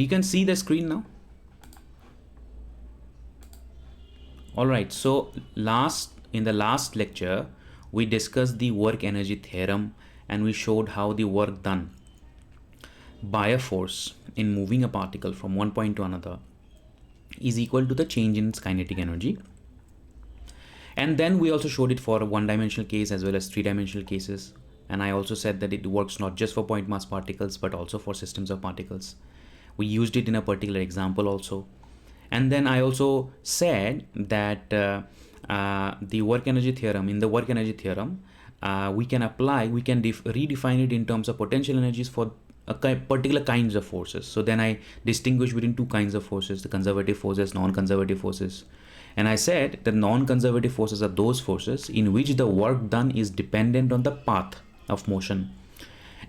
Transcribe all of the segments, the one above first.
You can see the screen now. All right, so in the last lecture we discussed the work energy theorem, and we showed how the work done by a force in moving a particle from one point to another is equal to the change in its kinetic energy. And then we also showed it for a one-dimensional case as well as three-dimensional cases. And I also said that it works not just for point mass particles but also for systems of particles. We used it in a particular example also. And then I also said that the work energy theorem, in the work energy theorem, we can redefine it in terms of potential energies for particular kinds of forces. So then I distinguish between two kinds of forces, the conservative forces, non-conservative forces. And I said the non-conservative forces are those forces in which the work done is dependent on the path of motion,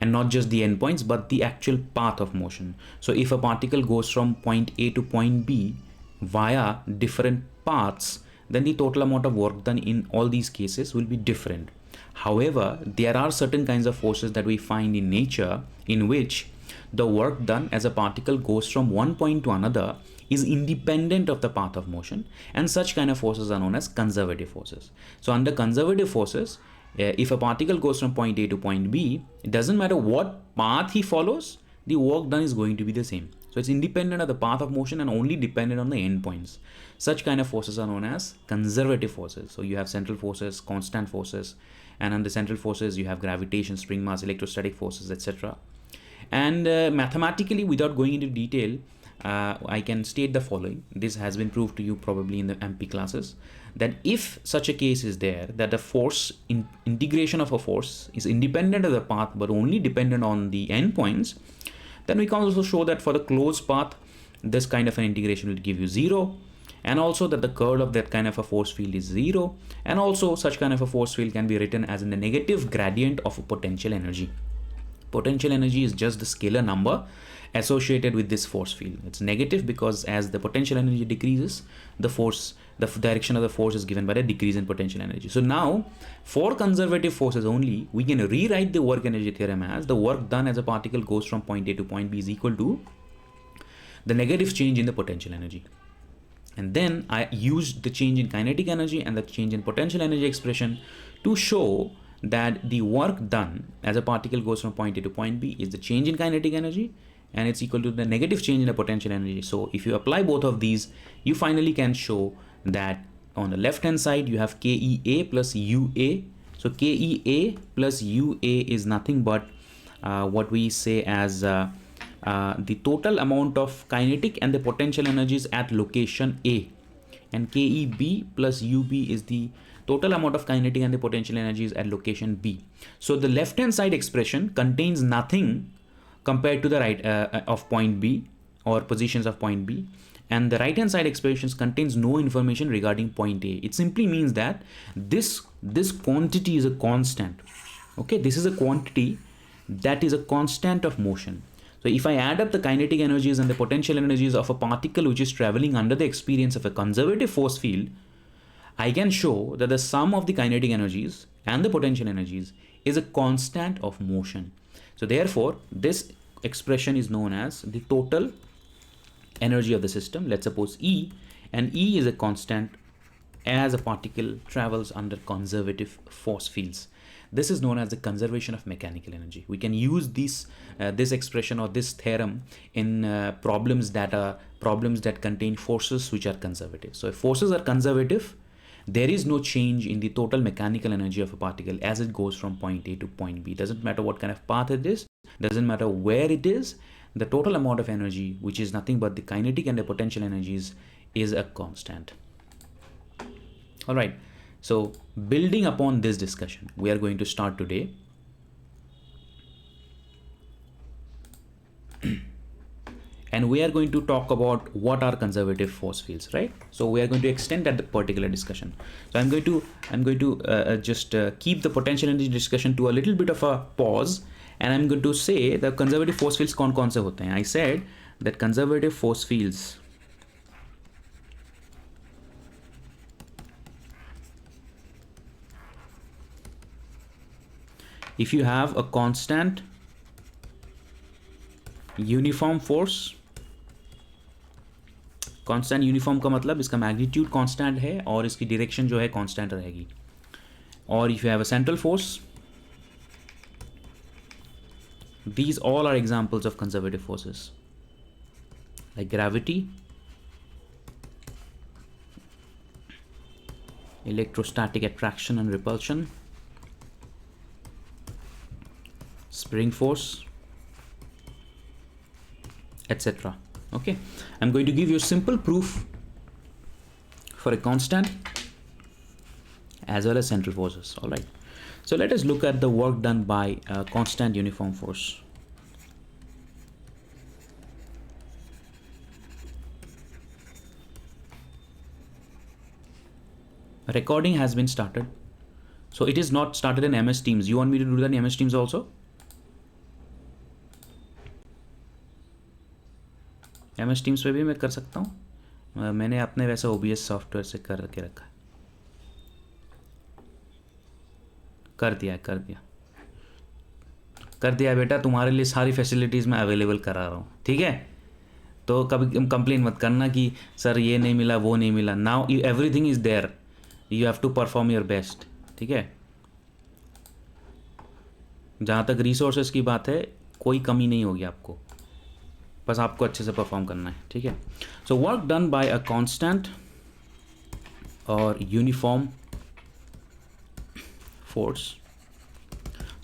and not just the endpoints but the actual path of motion. So if a particle goes from point A to point B via different paths, then the total amount of work done in all these cases will be different. However, there are certain kinds of forces that we find in nature in which the work done as a particle goes from one point to another is independent of the path of motion, and such kind of forces are known as conservative forces. So under conservative forces, if a particle goes from point A to point B, it doesn't matter what path he follows, the work done is going to be the same. So it's independent of the path of motion and only dependent on the endpoints. Such kind of forces are known as conservative forces. So you have central forces, constant forces, and under central forces you have gravitation, spring mass, electrostatic forces, etc. And mathematically, without going into detail, I can state the following. This has been proved to you probably in the MP classes, that if such a case is there, that the force integration of a force is independent of the path but only dependent on the endpoints, then we can also show that for the closed path this kind of an integration will give you 0, and also that the curl of that kind of a force field is 0, and also such kind of a force field can be written as in the negative gradient of a potential energy. Potential energy is just the scalar number associated with this force field. It's negative because as the potential energy decreases, the direction of the force is given by the decrease in potential energy. So now for conservative forces only, we can rewrite the work energy theorem as the work done as a particle goes from point A to point B is equal to the negative change in the potential energy. And then I used the change in kinetic energy and the change in potential energy expression to show that the work done as a particle goes from point A to point B is the change in kinetic energy, and it's equal to the negative change in the potential energy. So if you apply both of these, you finally can show that on the left hand side you have KEA plus UA. So KEA plus UA is nothing but what we say as the total amount of kinetic and the potential energies at location A, and KEB plus UB is the total amount of kinetic and the potential energies at location B. So the left hand side expression contains nothing compared to the right of point B or positions of point B, and the right hand side expressions contains no information regarding point A. It simply means that this quantity is a constant. Okay, this is a quantity that is a constant of motion. So if I add up the kinetic energies and the potential energies of a particle which is traveling under the experience of a conservative force field, I can show that the sum of the kinetic energies and the potential energies is a constant of motion. So therefore, this expression is known as the total energy of the system. Let's suppose E, and E is a constant as a particle travels under conservative force fields. This is known as the conservation of mechanical energy. We can use this expression or this theorem in problems that contain forces which are conservative. So if forces are conservative, there is no change in the total mechanical energy of a particle as it goes from point A to point B. Doesn't matter what kind of path it is, doesn't matter where it is, the total amount of energy, which is nothing but the kinetic and the potential energies, is a constant. All right, so building upon this discussion, we are going to start today. And we are going to talk about what are conservative force fields, right? So we are going to extend that particular discussion. So I'm going to just keep the potential energy discussion to a little bit of a pause, and I'm going to say the conservative force fields कौन से होते हैं. I said that conservative force fields if you have a constant uniform force constant uniform का मतलब इसका magnitude constant है और इसकी डायरेक्शन जो है कांस्टेंट रहेगी. और if you have a central force, these all are examples of conservative forces like gravity, electrostatic attraction and repulsion, spring force, etc. Okay, I'm going to give you a simple proof for a constant as well as central forces. All right, so let us look at the work done by a constant uniform force. Recording has been started, so it is not started in MS Teams. You want me to do that in MS Teams also? MS Teams पे भी मैं कर सकता हूँ. मैंने अपने वैसे OBS software से कर के रखा है. कर दिया बेटा, तुम्हारे लिए सारी फैसिलिटीज़ मैं अवेलेबल करा रहा हूँ. ठीक है, तो कभी कंप्लेन मत करना कि सर ये नहीं मिला वो नहीं मिला. Now everything is there, you have to perform your best. ठीक है, जहाँ तक रिसोर्सेज की बात है कोई कमी नहीं होगी आपको, बस आपको अच्छे से परफॉर्म करना है. ठीक है, so work done by a constant और uniform force.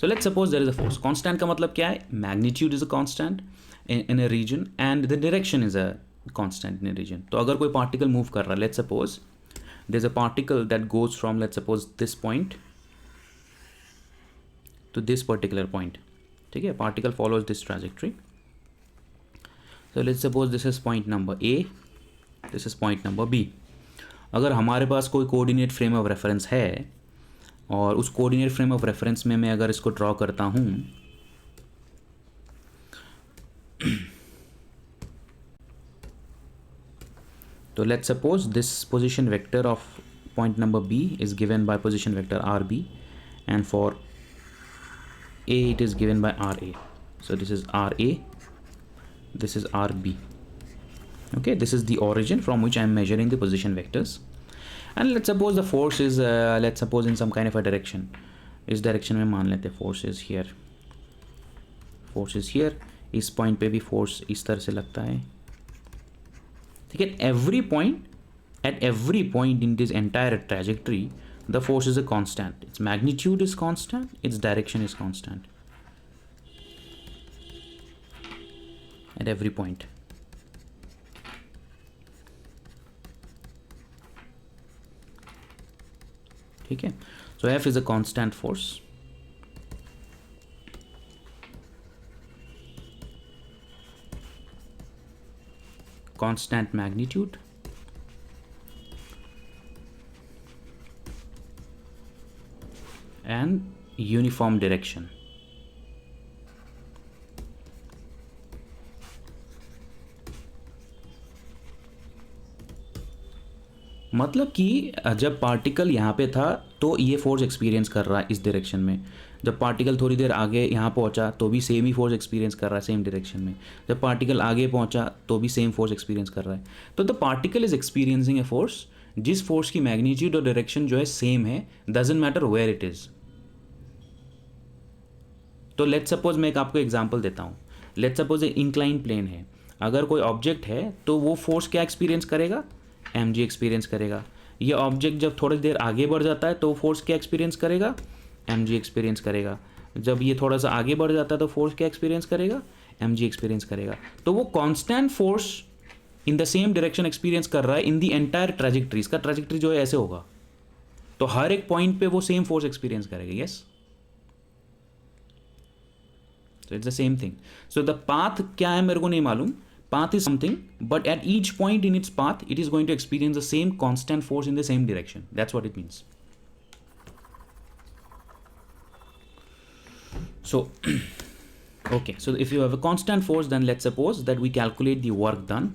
So let's suppose there is a force. Constant का मतलब क्या है? Magnitude is a constant in a region and the direction is a constant in a region. तो अगर कोई particle move कर रहा है, let's suppose there's a particle that goes from, let's suppose, this point to this particular point. ठीक है, particle follows this trajectory. So let's suppose this is point number A, this is point number B. अगर हमारे पास कोई coordinate frame of reference है और उस coordinate frame of reference में मैं अगर इसको ड्रॉ करता हूँ, तो let's suppose this position vector of point number B is given by position vector R B and for A it is given by R A. So this is R A, this is R B. Okay, this is the origin from which I am measuring the position vectors. And let's suppose the force is let's suppose in some kind of a direction. इस direction में मान लेते force is here, force is here. इस point पे भी force इस तरह से लगता है. ठीक है, at every point in this entire trajectory the force is a constant. Its magnitude is constant, its direction is constant at every point. ठीक है, so F is a constant force. Constant magnitude and uniform direction. मतलब कि जब particle यहाँ पे था तो ये फोर्स एक्सपीरियंस कर रहा है इस डायरेक्शन में. जब पार्टिकल थोड़ी देर आगे यहाँ पहुँचा तो भी सेम ही फोर्स एक्सपीरियंस कर रहा है सेम डायरेक्शन में. जब पार्टिकल आगे पहुँचा तो भी सेम फोर्स एक्सपीरियंस कर रहा है. तो the particle is experiencing a force जिस फोर्स की मैग्नीट्यूड और डायरेक्शन जो है सेम है, doesn't matter where it is. तो लेट्स सपोज मैं एक आपको एग्जांपल देता हूँ. लेट्स सपोज एक इंक्लाइन प्लेन है. अगर कोई ऑब्जेक्ट है तो वो फोर्स क्या एक्सपीरियंस करेगा? mg एक्सपीरियंस करेगा. ये ऑब्जेक्ट जब थोड़ी देर आगे बढ़ जाता है तो फोर्स क्या एक्सपीरियंस करेगा? mg एक्सपीरियंस करेगा. जब ये थोड़ा सा आगे बढ़ जाता है तो फोर्स क्या एक्सपीरियंस करेगा? mg एक्सपीरियंस करेगा. तो वो constant force in the same direction experience कर रहा है इन द एंटायर ट्रैजेक्टरी. इसका ट्रैजेक्टरी जो है ऐसे होगा, तो हर एक पॉइंट पे वो सेम फोर्स एक्सपीरियंस करेगा. Yes, so it's the same thing. So the path क्या है मेरे को नहीं मालूम. Path is something, but at each point in its path, it is going to experience the same constant force in the same direction. That's what it means. So, okay. So if you have a constant force, then let's suppose that we calculate the work done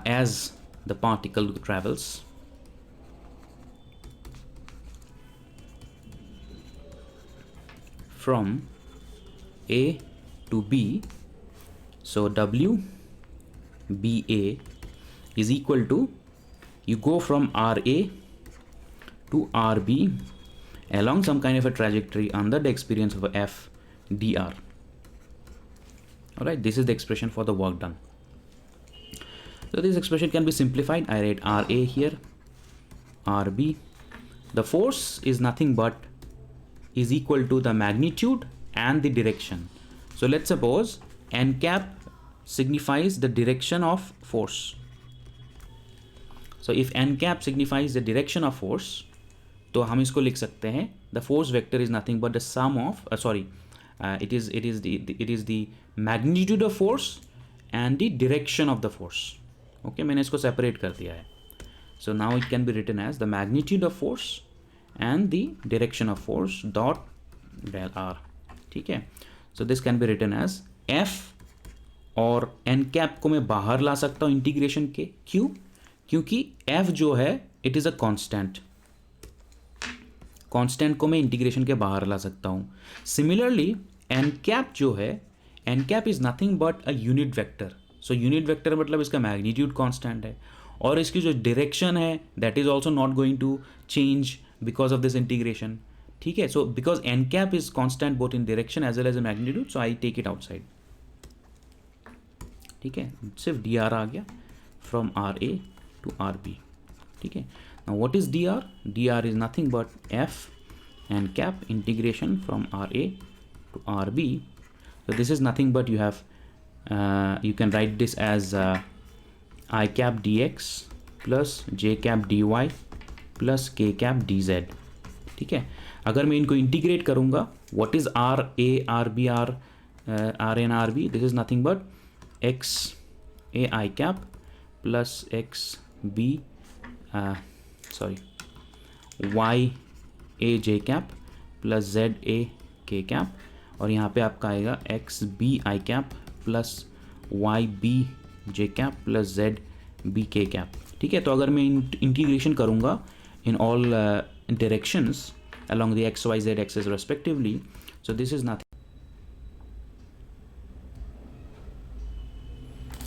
as the particle travels from A to B. So W BA is equal to, you go from RA to RB along some kind of a trajectory under the experience of F dr. Alright, this is the expression for the work done. So this expression can be simplified. I write RA here, RB. The force is nothing but is equal to the magnitude and the direction. So let's suppose n cap signifies the direction of force. So if n cap signifies the direction of force, तो हम इसको लिख सकते हैं the force vector is nothing but the sum of it is the magnitude of force and the direction of the force. Okay, मैंने इसको separate कर दिया है. So now it can be written as the magnitude of force and the direction of force dot del r. ठीक है. So this can be written as F, और n cap को मैं बाहर ला सकता हूँ इंटीग्रेशन के. क्यों? क्योंकि F जो है it is a constant. Constant को मैं इंटीग्रेशन के बाहर ला सकता हूँ. सिमिलरली n cap जो है, n cap is nothing but a unit vector. So unit vector मतलब इसका मैग्नीट्यूड कांस्टेंट है, और इसकी जो डायरेक्शन है that is also not going to change because of this integration. ठीक है. So because n cap is constant both in direction as well as magnitude, so I take it outside. ठीक है. सिर्फ डी आर आ गया from R A to R B. ठीक है. Now what is D R? D R is nothing but F N cap integration from R A to R B. So this is nothing but you have you can write this as I cap dx plus j cap dy plus k cap dz. ठीक है. अगर मैं इनको integrate करूँगा, what is r a r b r n r b? This is nothing but x a I cap plus x b y a j cap plus z a k cap, और यहाँ पे आपका आएगा X B I cap plus Y B J cap plus Z B K cap. ठीक है. तो अगर मैं इंटीग्रेशन करूँगा in all directions along the x y z axis respectively, so this is nothing.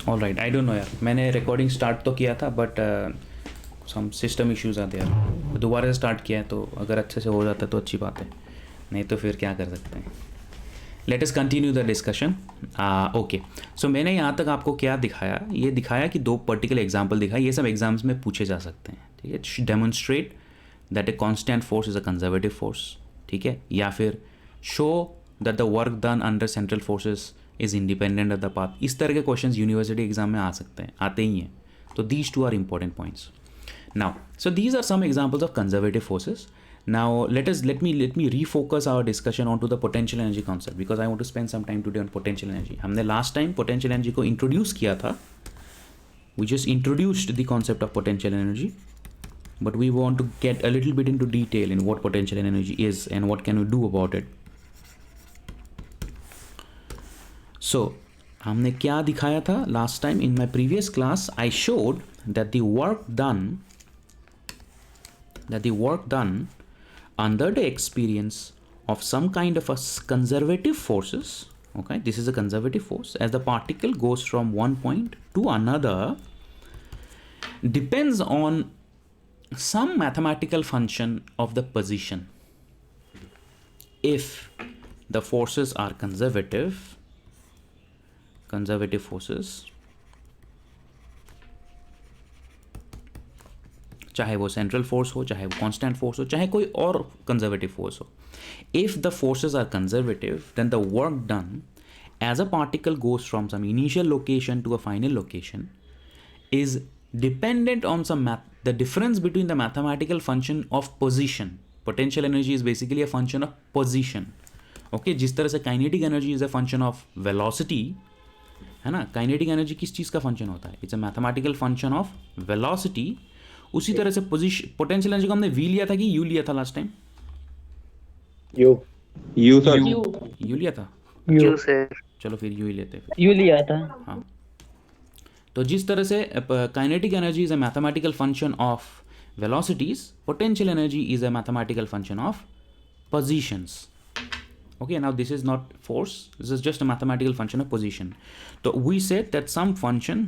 All right, I don't know यार, मैंने recording start तो किया था बट सम सिस्टम इश्यूज आते हैं. दोबारा से स्टार्ट किया है, तो अगर अच्छे से हो जाता है तो अच्छी बात है, नहीं तो फिर क्या कर सकते हैं. Let us continue the discussion. Okay. So मैंने यहाँ तक आपको क्या दिखाया? ये दिखाया कि दो पर्टिकुलर एग्जाम्पल दिखाया. ये सब एग्जाम्स में पूछे जा सकते हैं. ठीक है. Demonstrate that a constant force is a conservative force. ठीक है. या फिर show that the work done under central forces is independent of the path. इस तरह के क्वेश्चन यूनिवर्सिटी एग्जाम में आ सकते हैं, आते ही हैं. तो these two are important points. Now so these are some examples of conservative forces. Now let me refocus our discussion onto the potential energy concept, because I want to spend some time today on potential energy. हमने last time potential energy को introduce किया था. We just introduced the concept of potential energy, but we want to get a little bit into detail in what potential energy is and what can we do about it. So हमने क्या दिखाया था last time? In my previous class I showed that the work done under the experience of some kind of a conservative forces, okay, this is a conservative force, as the particle goes from one point to another, depends on some mathematical function of the position. If the forces are conservative forces, चाहे वो central force हो, चाहे वो constant force हो, चाहे कोई और conservative force हो. If the forces are conservative, then the work done as a particle goes from some initial location to a final location is dependent on some the difference between the mathematical function of position. Potential energy is basically a function of position. Okay. जिस तरह से kinetic energy is a function of velocity, है ना. Kinetic energy किस चीज़ का function होता है? It's a mathematical function of velocity. उसी तरह से पोटेंशियल एनर्जी को हमने वी लिया था कि यू लिया था लास्ट टाइम? यू लिया था. You sir. चलो फिर यू ही लेते हैं. यू लिया था. हाँ. तो जिस तरह से kinetic energy is a mathematical function of velocities, potential energy is a mathematical function of positions. Okay, now this is not force, this is just a mathematical function of position. So we said that some function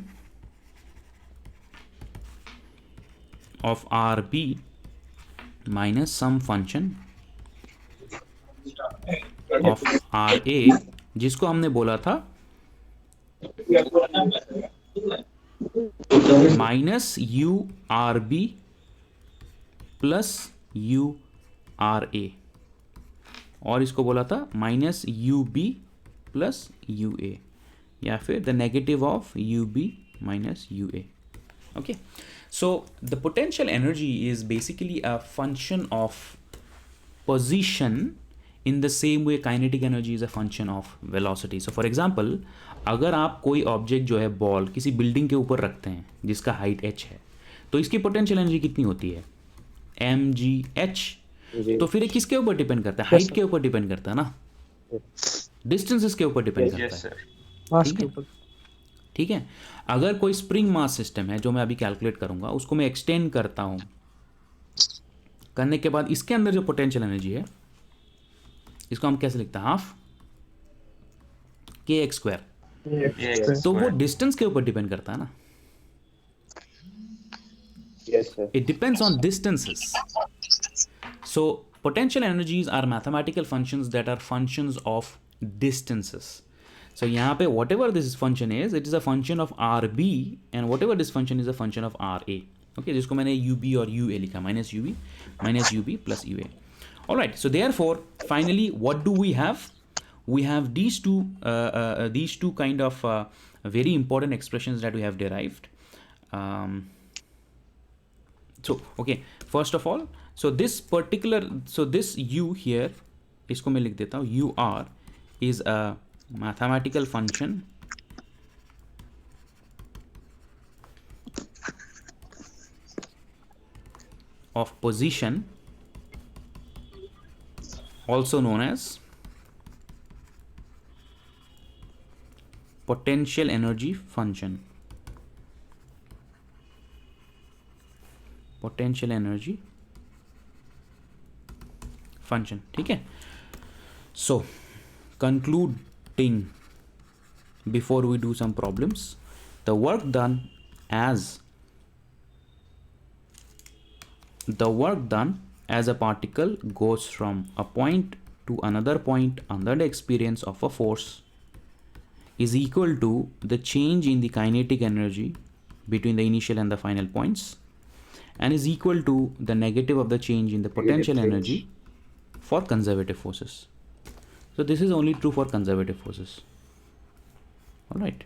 of RB minus some function of RA, जिसको हमने बोला था minus URB plus URA, और इसको बोला था minus UB plus UA, या फिर the negative of UB minus UA. Okay, so the potential energy is basically a function of position in the same way kinetic energy is a function of velocity. So for example, अगर आप कोई object जो है ball किसी building के ऊपर रखते हैं जिसका हाइट h है, तो इसकी पोटेंशियल एनर्जी कितनी होती है? mgh. तो फिर ये किसके ऊपर डिपेंड करता है? हाइट के ऊपर डिपेंड करता है ना, डिस्टेंसेस के ऊपर डिपेंड करता है. ठीक है, ठीक है. अगर कोई स्प्रिंग मास सिस्टम है जो मैं अभी कैलकुलेट करूंगा, उसको मैं एक्सटेंड करता हूं, करने के बाद इसके अंदर जो पोटेंशियल एनर्जी है, इसको हम कैसे लिखते हैं? Half kx². तो वो डिस्टेंस के ऊपर डिपेंड करता है ना. Yes, sir. It depends on distances. So potential energies are mathematical functions that are functions of distances. So यहाँ पे whatever this function is, it is a function of RB, and whatever this function is a function of RA. Okay, जिसको मैंने UB और UA लिखा, minus UB plus UA. All right. So therefore, finally, what do we have? We have these two kind of very important expressions that we have derived. So okay, first of all, so this U here, इसको मैं लिख देता हूँ, UR is a mathematical function of position, also known as potential energy function. Potential energy function. ठीक है. So concluding, before we do some problems, the work done as a particle goes from a point to another point under the experience of a force is equal to the change in the kinetic energy between the initial and the final points, and is equal to the negative of the change in the potential energy for conservative forces. So this is only true for conservative forces. All right.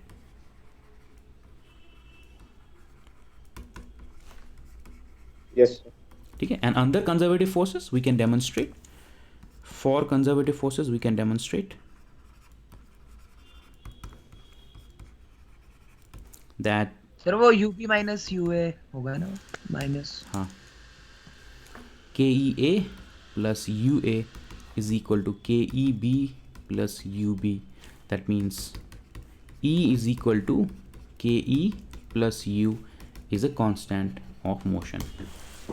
Yes, sir. ठीक है. And under conservative forces we can demonstrate. For conservative forces we can demonstrate that. Sir वो UP minus UA होगा ना, minus. हाँ, KEA plus UA is equal to KEB plus UB. That means E is equal to KE plus U is a constant of motion.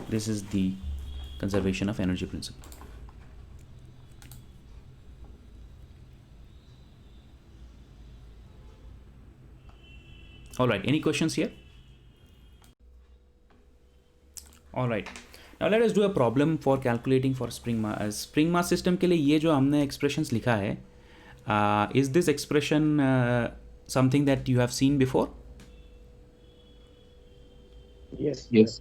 This is the conservation of energy principle. All right, any questions here? All right, now let us do a problem for calculating for spring mass system के लिए ये जो हमने expressions लिखा है, is this expression something that you have seen before? Yes. Yes.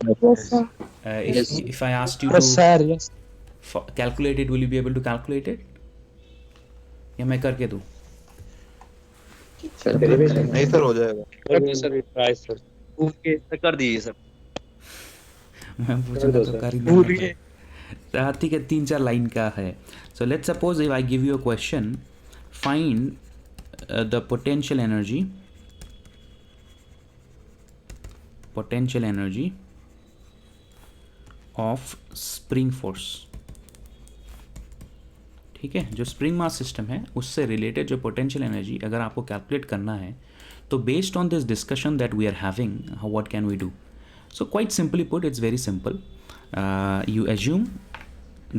Sir. If I asked you Yes, to sir. Yes. calculate it, will you be able to calculate it? या मैं करके दूँ? Derivation. नहीं sir, हो जाएगा. Sir try sir. Okay sir, कर दीजिए sir. मैं पूछूंगा दो तो सर. कर ही देना. ठीक है, 3-4 लाइन का है. So let's suppose if I give you a question, find the potential energy of spring force. ठीक है, जो स्प्रिंग मास सिस्टम है उससे रिलेटेड जो पोटेंशियल एनर्जी अगर आपको कैलकुलेट करना है, तो based on this discussion that we are having, what can we do? So quite simply put, it's very simple. You assume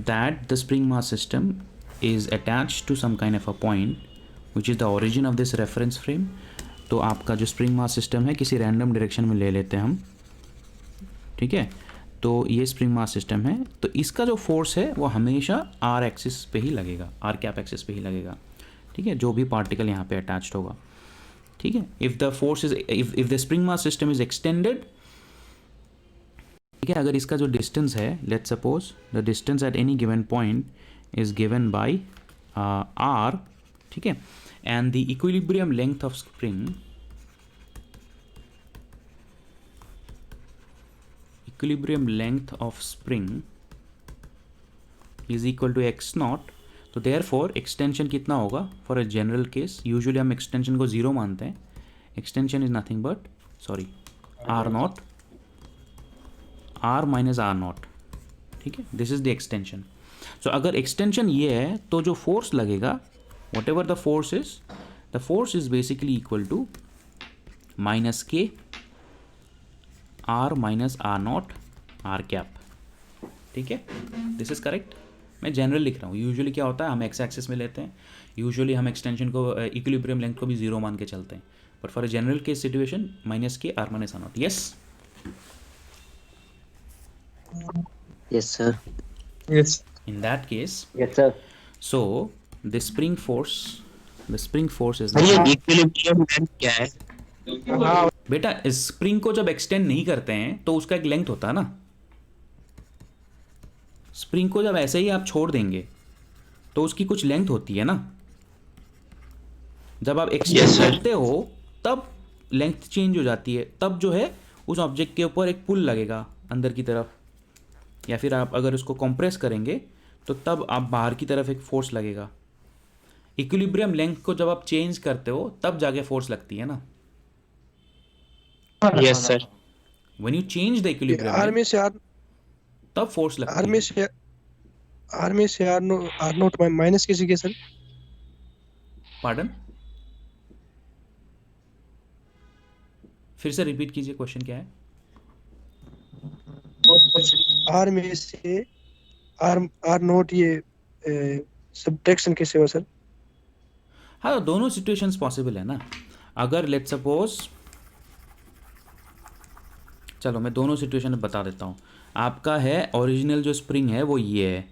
that the spring mass system is attached to some kind of a point which is the origin of this reference frame. तो आपका जो spring mass system है किसी random direction में ले लेते हैं हम, ठीक है. तो ये स्प्रिंग मास सिस्टम है, तो इसका जो फोर्स है वो हमेशा आर एक्सिस पे ही लगेगा, आर कैप एक्सिस पे ही लगेगा, ठीक है, जो भी पार्टिकल यहाँ पे अटैच्ड होगा, ठीक है। If the force is if the spring mass system is extended, ठीक है, अगर इसका जो डिस्टेंस है, let's suppose the distance at any given point is given by R, ठीक है, and the equilibrium length of spring, equilibrium length of spring is equal to x naught, तो therefore extension कितना होगा for a general case, usually हम extension को 0 मानते हैं, extension is nothing but sorry r naught, r minus r naught, ठीक है, this is the extension. so अगर extension ये है तो जो force लगेगा, whatever the force is, the force is basically equal to minus k R minus are naught R cap, ठीक है, दिस इज करेक्ट। मैं जनरल लिख रहा हूँ, यूजुअली क्या होता है हम एक्स एक्सिस में लेते हैं, यूजुअली हम एक्सटेंशन को इक्विलिब्रियम लेंथ को भी 0 मान के चलते हैं, but for a general case situation minus के are minus are naught. Yes Yes, sir. Yes. In that case, Yes, sir. So the spring force is ये इक्विलिब्रियम लेंथ क्या है? बेटा, स्प्रिंग को जब एक्सटेंड नहीं करते हैं तो उसका एक लेंथ होता है ना, स्प्रिंग को जब ऐसे ही आप छोड़ देंगे तो उसकी कुछ लेंथ होती है ना, जब आप एक्सटेंड करते हो तब लेंथ चेंज हो जाती है, तब जो है उस ऑब्जेक्ट के ऊपर एक पुल लगेगा अंदर की तरफ, या फिर आप अगर उसको कंप्रेस करेंगे तो तब आप बाहर की तरफ एक फोर्स लगेगा। इक्विलिब्रियम लेंथ को जब आप चेंज करते हो तब जाके फोर्स लगती है ना। Yes, sir. When you change the equilibrium R में से आर तब फोर्स लगती आर है। में से आर नोट माइनस किसी के सर? पार्डन, फिर से रिपीट कीजिए, क्वेश्चन क्या है? आर में से आर नोट ये सब्ट्रैक्शन कैसे हो सर? हाँ, दोनों सिचुएशंस पॉसिबल है ना। अगर लेट्स सपोज, चलो मैं दोनों सिचुएशन बता देता हूँ। आपका है ओरिजिनल जो स्प्रिंग है वो ये है,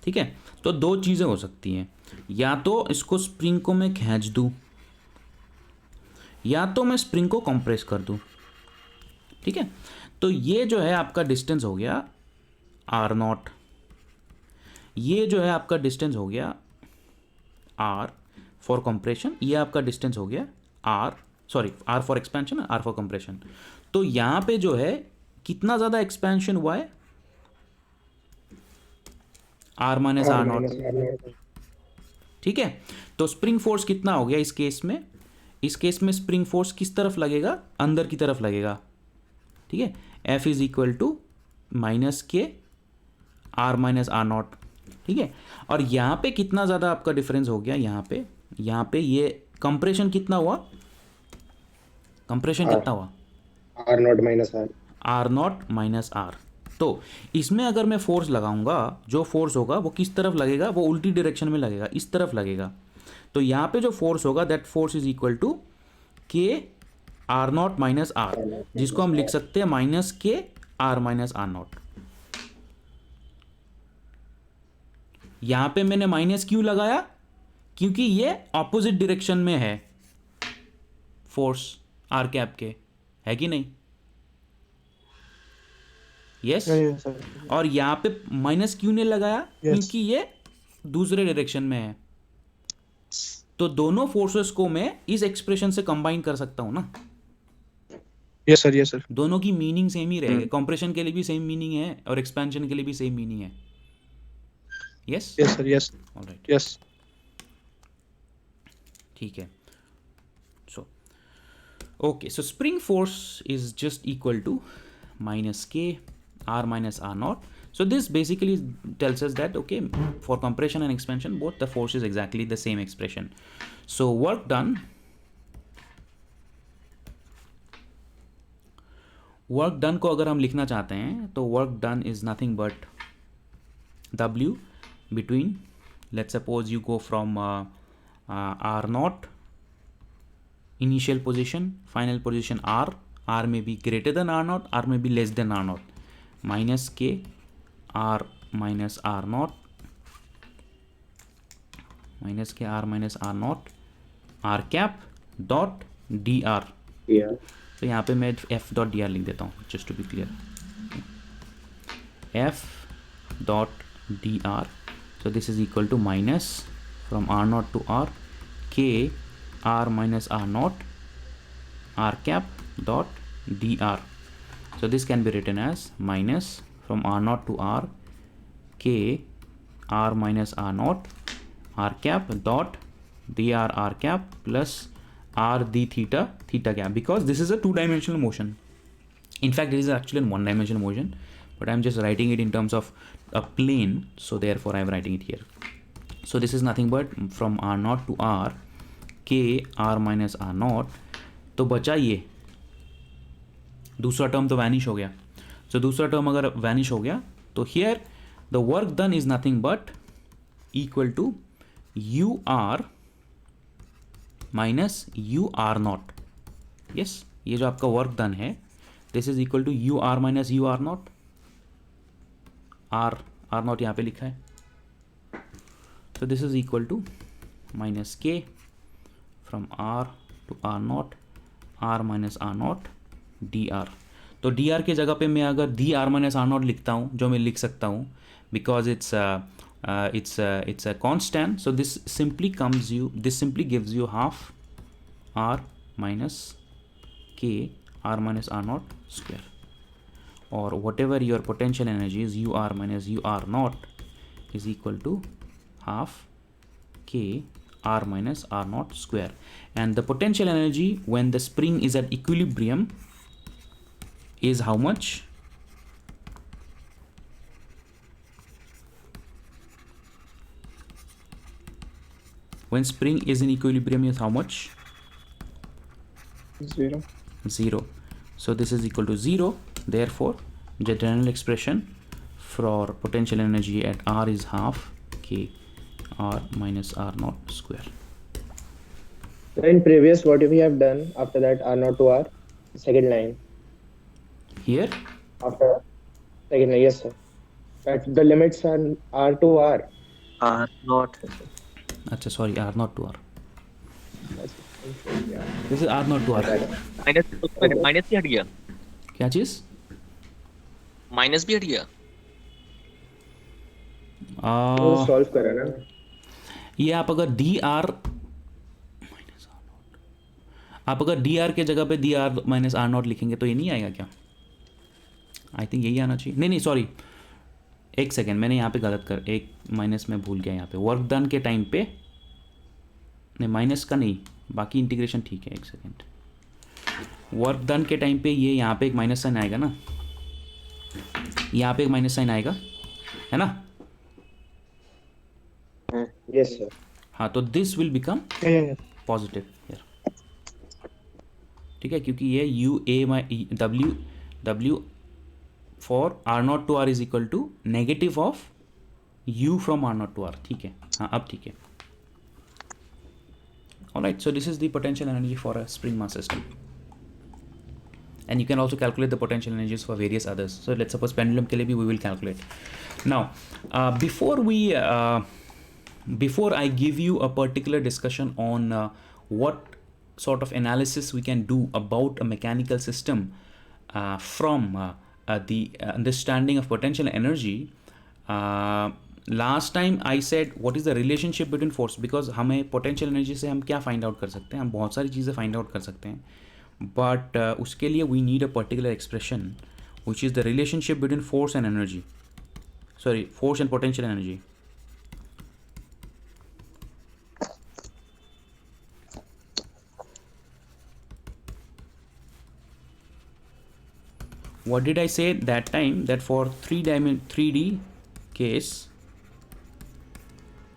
ठीक है, तो दो चीज़ें हो सकती हैं, या तो इसको स्प्रिंग को मैं खींच दूँ, या तो मैं स्प्रिंग को कंप्रेस कर दूँ, ठीक है। तो ये जो है आपका डिस्टेंस हो गया आर नॉट, ये जो है आपका डिस्टेंस हो गया आर फॉर कंप्रेशन, ये आपका डिस्टेंस हो गया R for expansion, R for compression. तो यहाँ पे जो है कितना ज़्यादा एक्सपेंशन हुआ है, आर माइनस आर नॉट, ठीक है। तो स्प्रिंग फोर्स कितना हो गया इस केस में? इस केस में स्प्रिंग फोर्स किस तरफ लगेगा? अंदर की तरफ लगेगा, ठीक है। F is equal to minus के आर माइनस आर नॉट, ठीक है। और यहाँ पे कितना ज़्यादा आपका डिफरेंस हो गया, यहाँ पे ये कंप्रेशन कितना हुआ, कंप्रेशन कितना हुआ? R naught minus R. R naught minus R. तो इसमें अगर मैं फोर्स लगाऊंगा, जो फोर्स होगा वो किस तरफ लगेगा? वो उल्टी डायरेक्शन में लगेगा, इस तरफ लगेगा। तो यहाँ पे जो फोर्स होगा that force is equal to K R naught minus R, जिसको हम लिख सकते हैं माइनस के आर माइनस आर नॉट। यहाँ पे मैंने माइनस क्यों लगाया? क्योंकि ये ऑपोजिट डायरेक्शन में है फोर्स आर कैप के, है कि नहीं? यस। और यहाँ पे माइनस क्यों नहीं लगाया? क्योंकि ये दूसरे डायरेक्शन में है। तो दोनों फोर्सेस को मैं इस एक्सप्रेशन से कंबाइन कर सकता हूं ना। Yes sir, yes sir. दोनों की मीनिंग सेम ही रहेगी, कंप्रेशन के लिए भी सेम मीनिंग है और एक्सपेंशन के लिए भी सेम मीनिंग है। Yes yes sir, yes. Alright, yes. ठीक है। So okay, so spring force is just equal to minus K r minus r naught. So this basically tells us that okay, for compression and expansion both the force is exactly the same expression. So work done को अगर हम लिखना चाहते हैं तो work done is nothing but W between, let's suppose you go from r naught initial position, final position r R may be greater than R naught, R may be less than R naught. Minus K R minus R naught, minus K R minus R naught R cap dot dr. Yeah. तो यहाँ पे मैं f dot dr लिख देता हूँ just to be clear. F dot dr, so this is equal to minus from R naught to R K R minus R naught R cap dot dr. So this can be written as minus from R naught to R K R minus R naught R cap dot dr R cap plus R d theta theta cap, because this is a two-dimensional motion. In fact, it is actually a one-dimensional motion, but I'm just writing it in terms of a plane, so therefore I'm writing it here. So this is nothing but from R naught to R K R minus R naught. तो बचा ये दूसरा term तो vanish हो गया. So दूसरा term अगर vanish हो गया तो here the work done is nothing but equal to UR minus u r naught. Yes, ये जो आपका वर्क डन है this is equal to u r minus u r naught. R naught यहाँ पे लिखा है, तो this is equal to minus k from r to r naught r minus are naught d r. तो d r के जगह पे मैं अगर d are minus are naught लिखता हूँ, जो मैं लिख सकता हूँ because it's a constant, so this simply gives you half r minus k r minus r naught square, or whatever your potential energy is, u r minus u r naught is equal to half k r minus r naught square. And the potential energy when the spring is at equilibrium is how much? When spring is in equilibrium is how much? 0. 0. So this is equal to 0. Therefore, the general expression for potential energy at R is half K R minus R naught square. So in previous, what we have done after that R naught to R, second line. Here? After second line, yes sir. But the limits are R to R. R not. अच्छा sorry, R naught to R. Yeah. This is R naught to R. Minus भी हट गया. क्या चीज़? Minus भी हट गया. वो solve करा ना. ये आप अगर डी आर के जगह पे D are minus are naught लिखेंगे तो ये नहीं आएगा क्या? आई थिंक यही आना चाहिए. नहीं सॉरी, एक सेकेंड, मैंने यहाँ पे गलत एक माइनस में भूल गया. यहाँ पे वर्क डन के टाइम पे नहीं, माइनस का नहीं, बाकी इंटीग्रेशन ठीक है. एक सेकेंड, वर्क डन के टाइम पे ये यहाँ पे एक माइनस साइन आएगा ना, यहाँ पे एक माइनस साइन आएगा, है ना? Yes sir. हाँ, तो this will become positive here. ठीक है, क्योंकि ये U A W for R naught to R is equal to negative of U from R naught to R. ठीक है, हाँ अब ठीक है. Alright, so this is the potential energy for a spring mass system, and you can also calculate the potential energies for various others. So let's suppose pendulum के लिए भी we will calculate. Now before I give you a particular discussion on what sort of analysis we can do about a mechanical system from the understanding of potential energy, last time I said what is the relationship between force, because हमें potential energy से हम क्या find out कर सकते हैं? हम बहुत सारी चीज़ें find out कर सकते हैं, but उसके लिए we need a particular expression which is the relationship between force and energy, force and potential energy. What did I say that time? That for 3D case,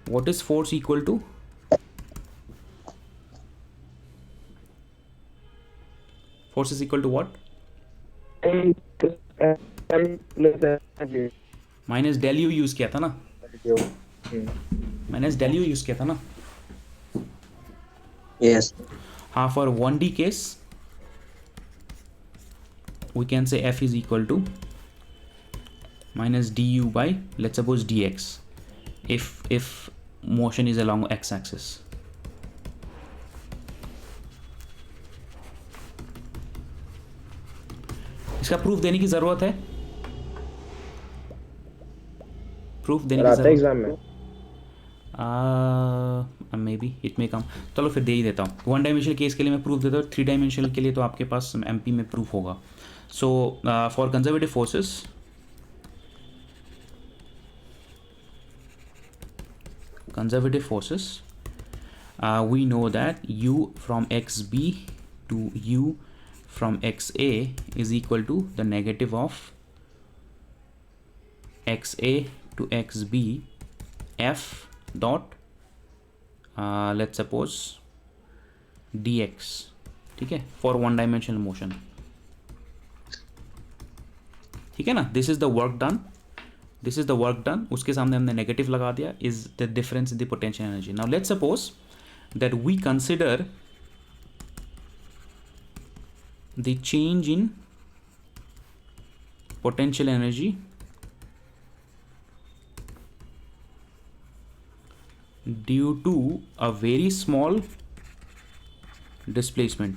what is force equal to? Force is equal to what? Minus del U use किया था ना, minus del U use किया था ना. Yes. हाँ, for 1D case we can say F is equal to minus du by, let's suppose, dx if motion is along x axis. इसका proof देने की जरूरत है? प्रूफ देने की आता है जरूरत एग्जाम में? मे बी इट मे कम. चलो फिर दे ही देता हूँ. 1 डायमेंशनल केस के लिए मैं प्रूफ देता हूँ. 3 डायमेंशनल के लिए तो आपके पास एमपी में प्रूफ होगा. So for conservative forces, we know that u from xb to u from xa is equal to the negative of xa to xb f dot let's suppose dx. ठीक है, for 1 dimensional motion. ठीक है ना, this is the work done, this is the work done. उसके सामने हमने negative लगा दिया, is the difference in the potential energy. Now let's suppose that we consider the change in potential energy due to a very small displacement.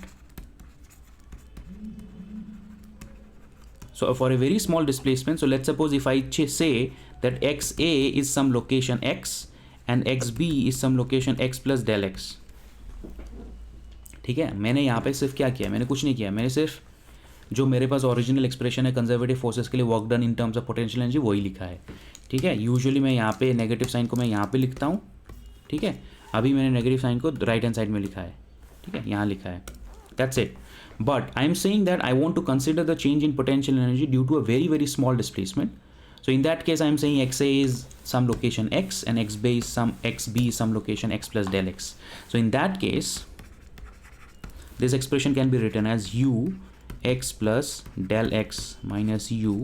So for a very small displacement, so let's suppose if I say that xa is some location x and xb is some location x plus del x. ठीक है, मैंने यहाँ पे सिर्फ क्या किया, मैंने कुछ नहीं किया, मैंने सिर्फ जो मेरे पास ओरिजिनल एक्सप्रेशन है कंजर्वेटिव फोर्सेस के लिए work done in terms of potential energy वही लिखा है. ठीक है, यूजुअली मैं यहाँ पे नेगेटिव साइन को मैं यहाँ पे लिखता हूँ. ठीक है, अभी मैंने नेगेटिव साइन को राइट हैंड साइड में लिखा है. ठीक है, यहाँ लिखा है. That's it. But I am saying that I want to consider the change in potential energy due to a very very small displacement. So in that case I am saying xa is some location x and xb is some location x plus del x. So in that case this expression can be written as u x plus del x minus u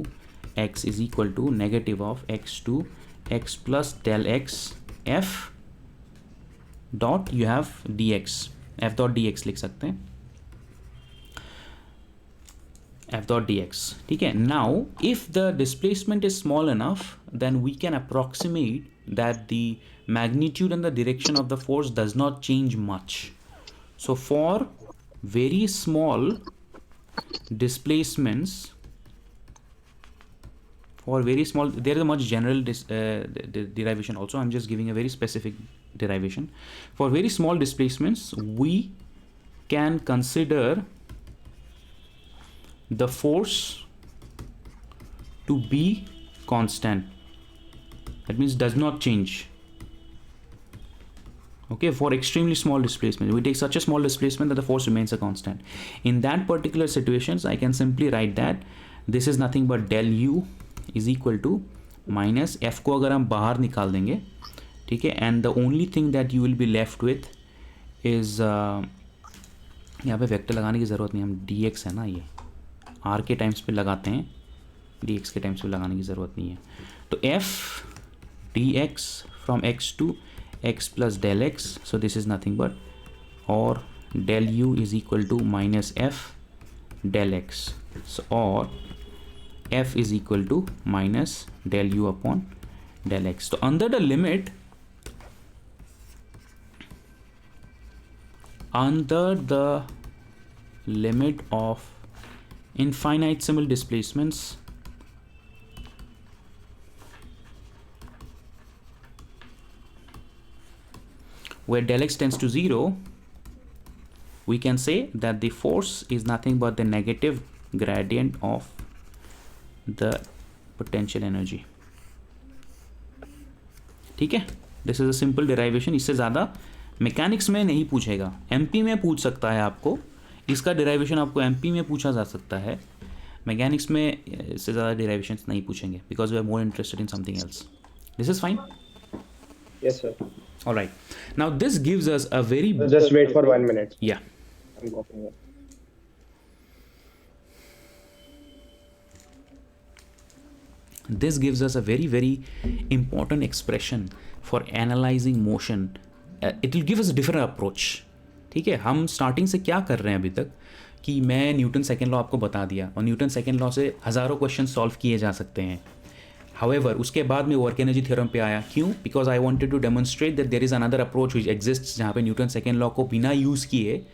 x is equal to negative of x to x plus del x f dot you have dx, f dot dx लिख सकते हैं, f dot dx. ठीक है, now if the displacement is small enough then we can approximate that the magnitude and the direction of the force does not change much. So for very small displacements, for very small, there is a much general derivation also. I'm just giving a very specific derivation. For very small displacements we can consider the force to be constant. That means does not change. Okay, for extremely small displacement we take such a small displacement that the force remains a constant. In that particular situations I can simply write that this is nothing but del u is equal to minus f को अगर हम बाहर निकाल देंगे, ठीक है, and the only thing that you will be left with is यहाँ पे वेक्टर लगाने की ज़रूरत नहीं, हम dx है ना, ये r के टाइम्स पे लगाते हैं, dx के टाइम्स पे लगाने की ज़रूरत नहीं है. तो f dx from x to x plus del x, so this is nothing but or del u is equal to minus f del x, so or f is equal to minus del u upon del x. So under the limit, of infinitesimal displacements where del x tends to 0, we can say that the force is nothing but the negative gradient of the potential energy. ठीक है, this is a simple derivation. इससे ज़्यादा mechanics में नहीं पूछेगा, MP में पूछ सकता है आपको, इसका डेरिवेशन आपको एमपी में पूछा जा सकता है. मैकेनिक्स में इससे ज़्यादा डेरिवेशंस नहीं पूछेंगे because we are more interested in something else. This is fine. Yes, sir. All right. Now this gives us a very Just wait for 1 minute. yeah. I'm copying it. This gives us a very very important expression for analyzing motion. It will give us a different approach. ठीक है, हम starting से क्या कर रहे हैं अभी तक कि मैं न्यूटन सेकेंड लॉ आपको बता दिया और न्यूटन सेकेंड लॉ से हज़ारों क्वेश्चन सॉल्व किए जा सकते हैं. हाउएवर उसके बाद में वर्क एनर्जी थ्योरम पे आया. क्यों? Because I wanted to demonstrate that there is another approach which exists जहाँ पे न्यूटन सेकेंड लॉ को बिना यूज़ किए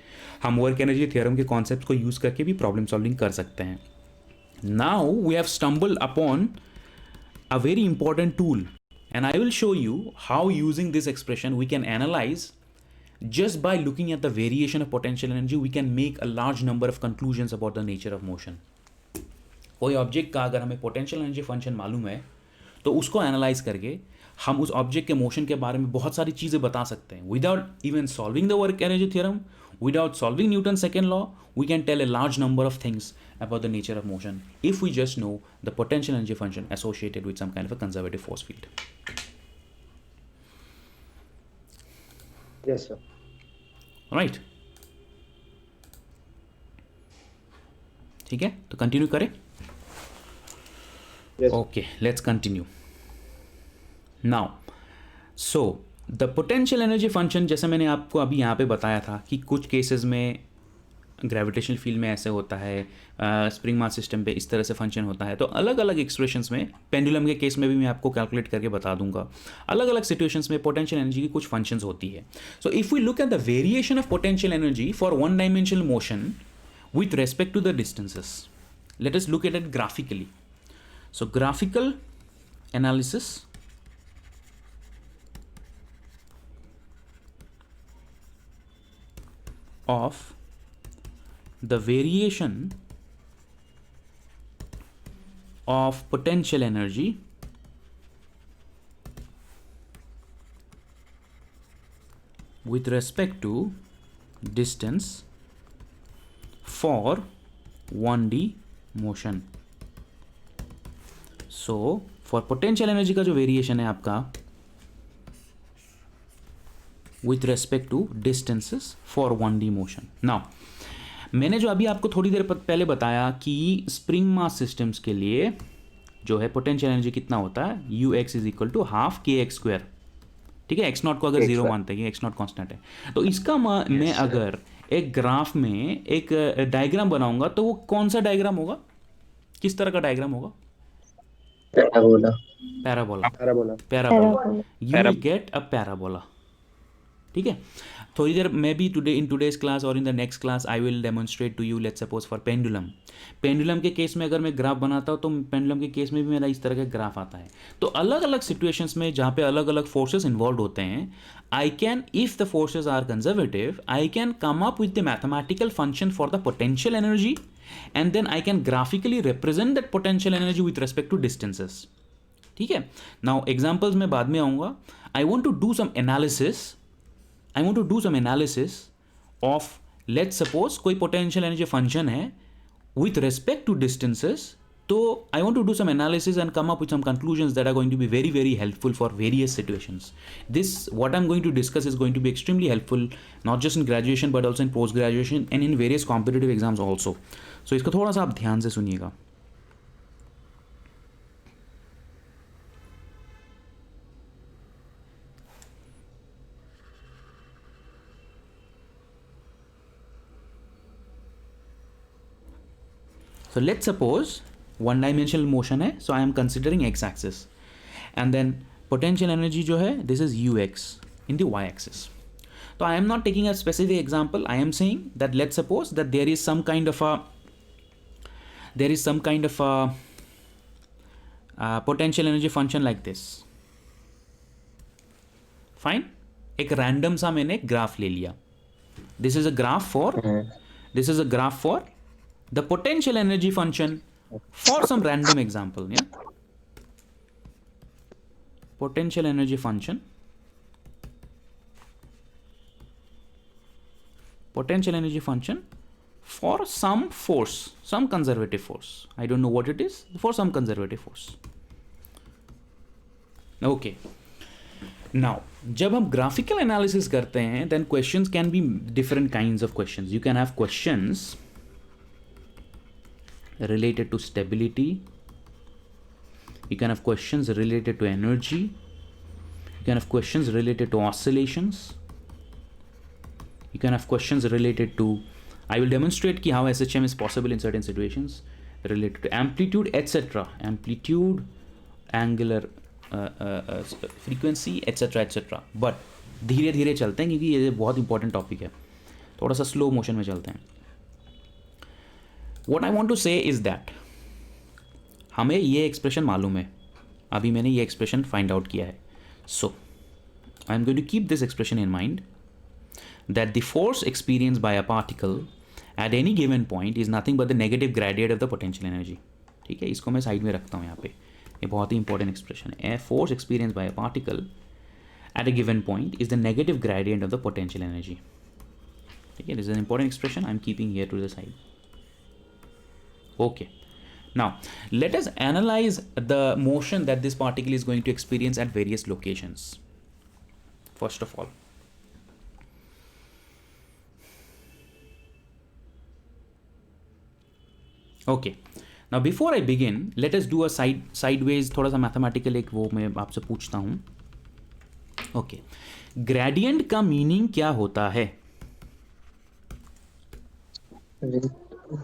हम वर्क एनर्जी थ्योरम के कॉन्सेप्ट को यूज़ करके भी प्रॉब्लम सॉल्विंग कर सकते हैं. Now we have stumbled upon a very important tool, and I will show you how using this expression we can analyze just by looking at the variation of potential energy. We can make a large number of conclusions about the nature of motion. कोई object का अगर हमें potential energy function मालूम है तो उसको analyse करके हम उस ऑब्जेक्ट के मोशन के बारे में बहुत सारी चीज़ें बता सकते हैं without even solving the work energy theorem, without solving Newton's second law. We can tell a large number of things about the nature of motion if we just know the potential energy function associated with some kind of a conservative force field. Yes, sir. Right. ठीक है, तो continue करें. Yes. Okay, let's continue. Now, so the potential energy function जैसे मैंने आपको अभी यहाँ पे बताया था कि कुछ केसेस में ग्रेविटेशनल फील्ड में ऐसे होता है, स्प्रिंग मास सिस्टम पे इस तरह से फंक्शन होता है. तो अलग अलग एक्सप्रेशंस में, पेंडुलम के केस में भी मैं आपको कैलकुलेट करके बता दूंगा, अलग अलग सिचुएशंस में पोटेंशियल एनर्जी की कुछ फंक्शंस होती है. So if we look at the variation of potential energy for one dimensional motion with respect to the distances, let us look at it graphically. So graphical analysis of the variation of potential energy with respect to distance for 1D motion. So for potential energy का जो variation है आपका with respect to distances for 1D motion. Now, मैंने जो अभी आपको थोड़ी देर पहले बताया कि स्प्रिंग मास सिस्टम्स के लिए जो है पोटेंशियल एनर्जी कितना होता है, U X is equal to half K X square. ठीक है, एक्स नॉट को अगर जीरो मानते हैं, एक्स नॉट कॉन्स्टेंट है, तो इसका मैं अगर एक ग्राफ में एक डायग्राम बनाऊंगा तो वो कौन सा डायग्राम होगा, किस तरह का डायग्राम होगा? Parabola. Parabola. Parabola. Parabola. You will get a parabola. ठीक है, थोड़ी देर मैं भी इन टुडेज क्लास और in the next class I will demonstrate to you. Let's suppose for pendulum. Pendulum के केस में अगर मैं ग्राफ बनाता हूँ तो पेंडुलम के केस में भी मेरा इस तरह का ग्राफ आता है. तो अलग अलग सिचुएशंस में जहाँ पे अलग अलग फोर्सेस इन्वॉल्व होते हैं, I can, if the forces are conservative, I can come up with the mathematical function for the potential energy and then I can graphically represent that potential energy with respect to distances. ठीक है, now examples में बाद में आऊँगा. I want to do some analysis. I want to do some analysis of, let's suppose कोई potential energy function है with respect to distances. तो I want to do some analysis and come up with some conclusions that are going to be very very helpful for various situations. This, what I'm going to discuss is going to be extremely helpful not just in graduation but also in post graduation and in various competitive exams also. So इसको थोड़ा सा आप ध्यान से सुनिएगा. So let's suppose one dimensional motion है, so I am considering x axis and then potential energy जो है, this is ux in the y axis. So I am not taking a specific example. I am saying that let's suppose that there is some kind of a potential energy function like this. Fine. एक random सा मैंने graph ले लिया. This is a graph for the potential energy function for some random example. Yeah, potential energy function for some force, some conservative force. I don't know what it is, for some conservative force. Okay, now जब हम graphical analysis करते हैं, then questions can be different kinds of questions. You can have questions related to stability, you can have questions related to energy, you can have questions related to oscillations, you can have questions related to I will demonstrate ki how SHM is possible in certain situations related to amplitude, etc. Amplitude, angular frequency, etc. etc. But धीरे धीरे चलते हैं क्योंकि ये बहुत important topic है. थोड़ा सा स्लो मोशन में चलते हैं. What I want to say is that हमें ये एक्सप्रेशन मालूम है. अभी मैंने ये एक्सप्रेशन फाइंड आउट किया है. So I am going to keep this expression in mind that the force experienced by a particle at any given point is nothing but the negative gradient of the potential energy. ठीक है, इसको मैं side में रखता हूँ यहाँ पे. ये बहुत ही इंपॉर्टेंट एक्सप्रेशन है. A force experienced by a particle at a given point is the negative gradient of the potential energy. ठीक है, this is an important expression I am keeping here to the side. Okay. Now let us analyze the motion that this particle is going to experience at various locations. First of all, okay, now before I begin, let us do a sideways थोड़ा सा mathematical एक वो मैं आपसे पूछता हूँ. Okay, gradient का meaning क्या होता है?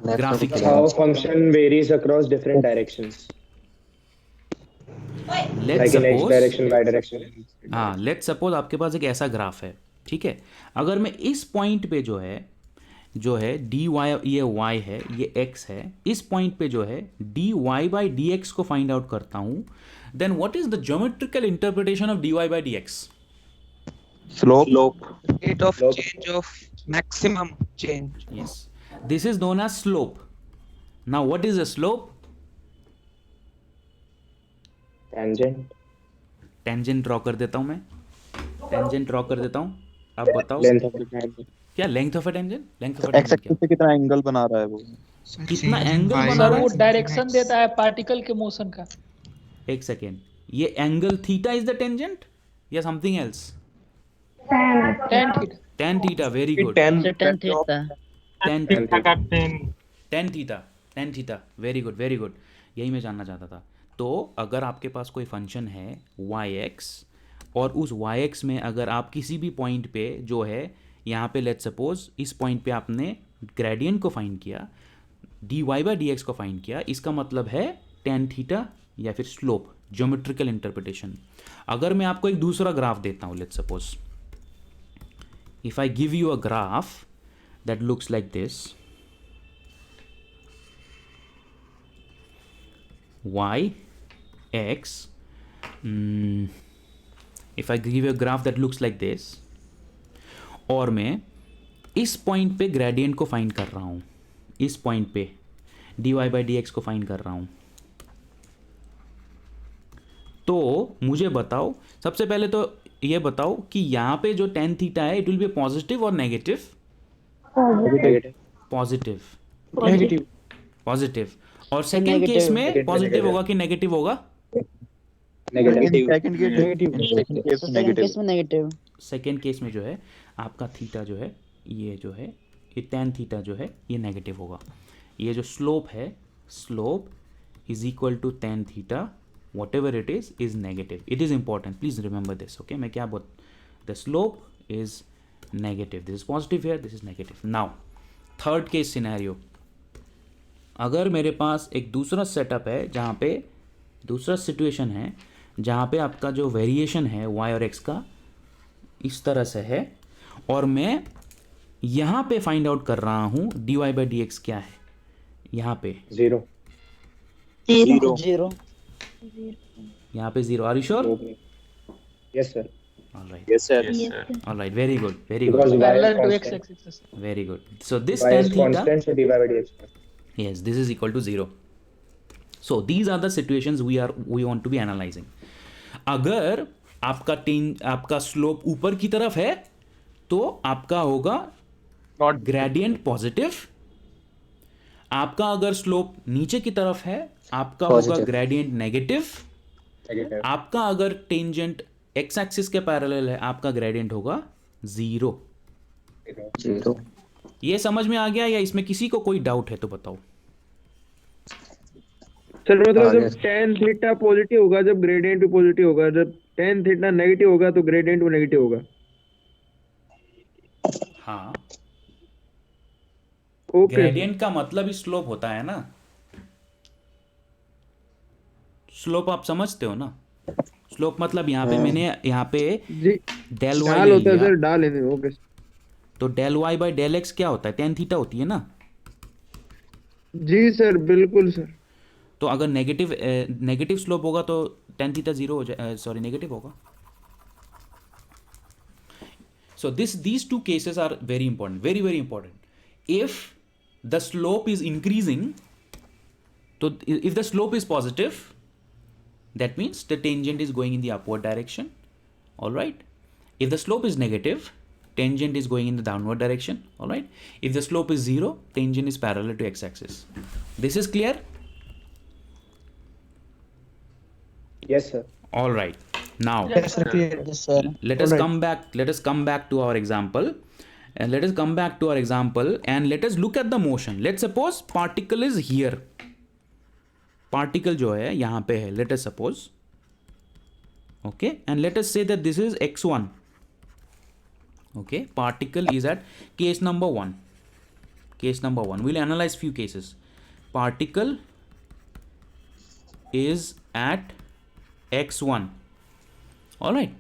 Graphically. How a function varies across different directions. Let's Like in x suppose direction, y direction. हाँ, लेट्स सपोज आपके पास एक ऐसा ग्राफ है. ठीक है, अगर मैं इस पॉइंट पे जो है डी वाई, ये y है, ये x है, इस पॉइंट पे जो है D Y by D X को फाइंड आउट करता हूँ, then what is the geometrical interpretation of D Y by D X? Slope. Rate of Slope. change of maximum change. Yes, this is known as slope. Now what is a slope? Tangent. Tangent draw कर देता हूँ मैं. Tangent draw कर देता हूँ. आप बताओ Length of the tangent. क्या length of a tangent? Length of a x tangent axis पे कितना एंगल बना रहा है वो? कितना एंगल बना सर रहा वो है? डायरेक्शन देता है पार्टिकल के मोशन का. एक सेकेंड, ये angle theta is the tangent या something else? Tan theta. Tan theta, very good. Tan theta. Tan theta, very good very good. यही मैं जानना चाहता था. तो अगर आपके पास कोई फंक्शन है yx और उस yx में अगर आप किसी भी पॉइंट पे जो है यहाँ पे लेट्स सपोज इस पॉइंट पे आपने ग्रेडियंट को फाइंड किया, dy बाई dx को फाइंड किया, इसका मतलब है टेन थीटा या फिर स्लोप, ज्योमेट्रिकल इंटरप्रिटेशन. अगर मैं आपको एक दूसरा ग्राफ देता हूँ, let's suppose if I give you a graph that looks like this, y x, if I give you a graph that looks like this, और मैं इस पॉइंट पे ग्रेडियंट को फाइंड कर रहा हूँ, इस पॉइंट पे dy बाई डी एक्स को फाइंड कर रहा हूँ, तो मुझे बताओ, सबसे पहले तो ये बताओ कि यहाँ पे जो टेन थीटा है, इट विल बी पॉजिटिव और negative? Negative. Positive. Negative. Positive. और सेकेंड केस में Negative. पॉजिटिव होगा कि नेगेटिव होगा? Negative. सेकंड केस में नेगेटिव. सेकेंड केस में जो है आपका थीटा जो है, ये टेन थीटा जो है ये नेगेटिव होगा. ये जो स्लोप है, slope is equal to tan theta, whatever it is negative. It is important, please remember this. Okay, मैं क्या बोल, the slope is negative. This is positive here, this is negative. Now third case scenario, अगर मेरे पास एक दूसरा setup है जहाँ पे दूसरा सिचुएशन है जहाँ पे आपका जो वेरिएशन है y और x का इस तरह से है, और मैं यहाँ पे फाइंड आउट कर रहा हूँ dy बाई डी एक्स क्या है. यहाँ पे Zero. यहाँ पे zero. Are you sure? Yes, sir. Alright, yes sir. Alright, very good very good. Because y parallel is to X constant. Axis. Very good. So this Y tan is theta, constant, so dy by dx. yes, this is equal to 0. So these are the situations we want to be analyzing. अगर आपका slope ऊपर की तरफ है तो आपका होगा gradient positive. आपका अगर स्लोप नीचे की तरफ है आपका होगा ग्रेडियंट नेगेटिव. Negative. आपका अगर टेंजेंट एक्स एक्सिस के पैरेलल है आपका ग्रेडियंट होगा 0. Zero. ये समझ में आ गया या इसमें किसी को कोई डाउट है तो बताओ. सर मतलब जब tan थीटा पॉजिटिव होगा, जब ग्रेडियंट भी पॉजिटिव होगा, जब tan थीटा नेगेटिव होगा तो ग्रेडियंट भी नेगेटिव होगा. हाँ, ओके ग्रेडियंट का मतलब ही स्लोप होता है ना, स्लोप आप समझते हो ना, स्लोप मतलब यहाँ पे मैंने यहाँ पे जी, डेल वाई डाल ले होता है लिया, सर, डाल है ओके। तो del Y by del X क्या होता है, टेन थीटा होती है ना। जी सर, बिल्कुल सर। तो अगर नेगेटिव स्लोप होगा तो टेन थीटा जीरो हो जाए, सॉरी नेगेटिव होगा। So these two cases are very important, very important. If the slope is increasing, so if the slope is positive, that means the tangent is going in the upward direction. All right. If the slope is negative, tangent is going in the downward direction. All right. If the slope is zero, tangent is parallel to x-axis. This is clear? Yes, sir. All right. Now Yes, sir. Clear. Yes, sir. let us Alright. come back to our example, and let us come back to our example and let us look at the motion. Let's suppose particle is here, particle जो है यहाँ पे है, let us suppose, okay, and let us say that this is x1, okay, particle is at case number 1, we'll analyze few cases. Particle is at x1. All right.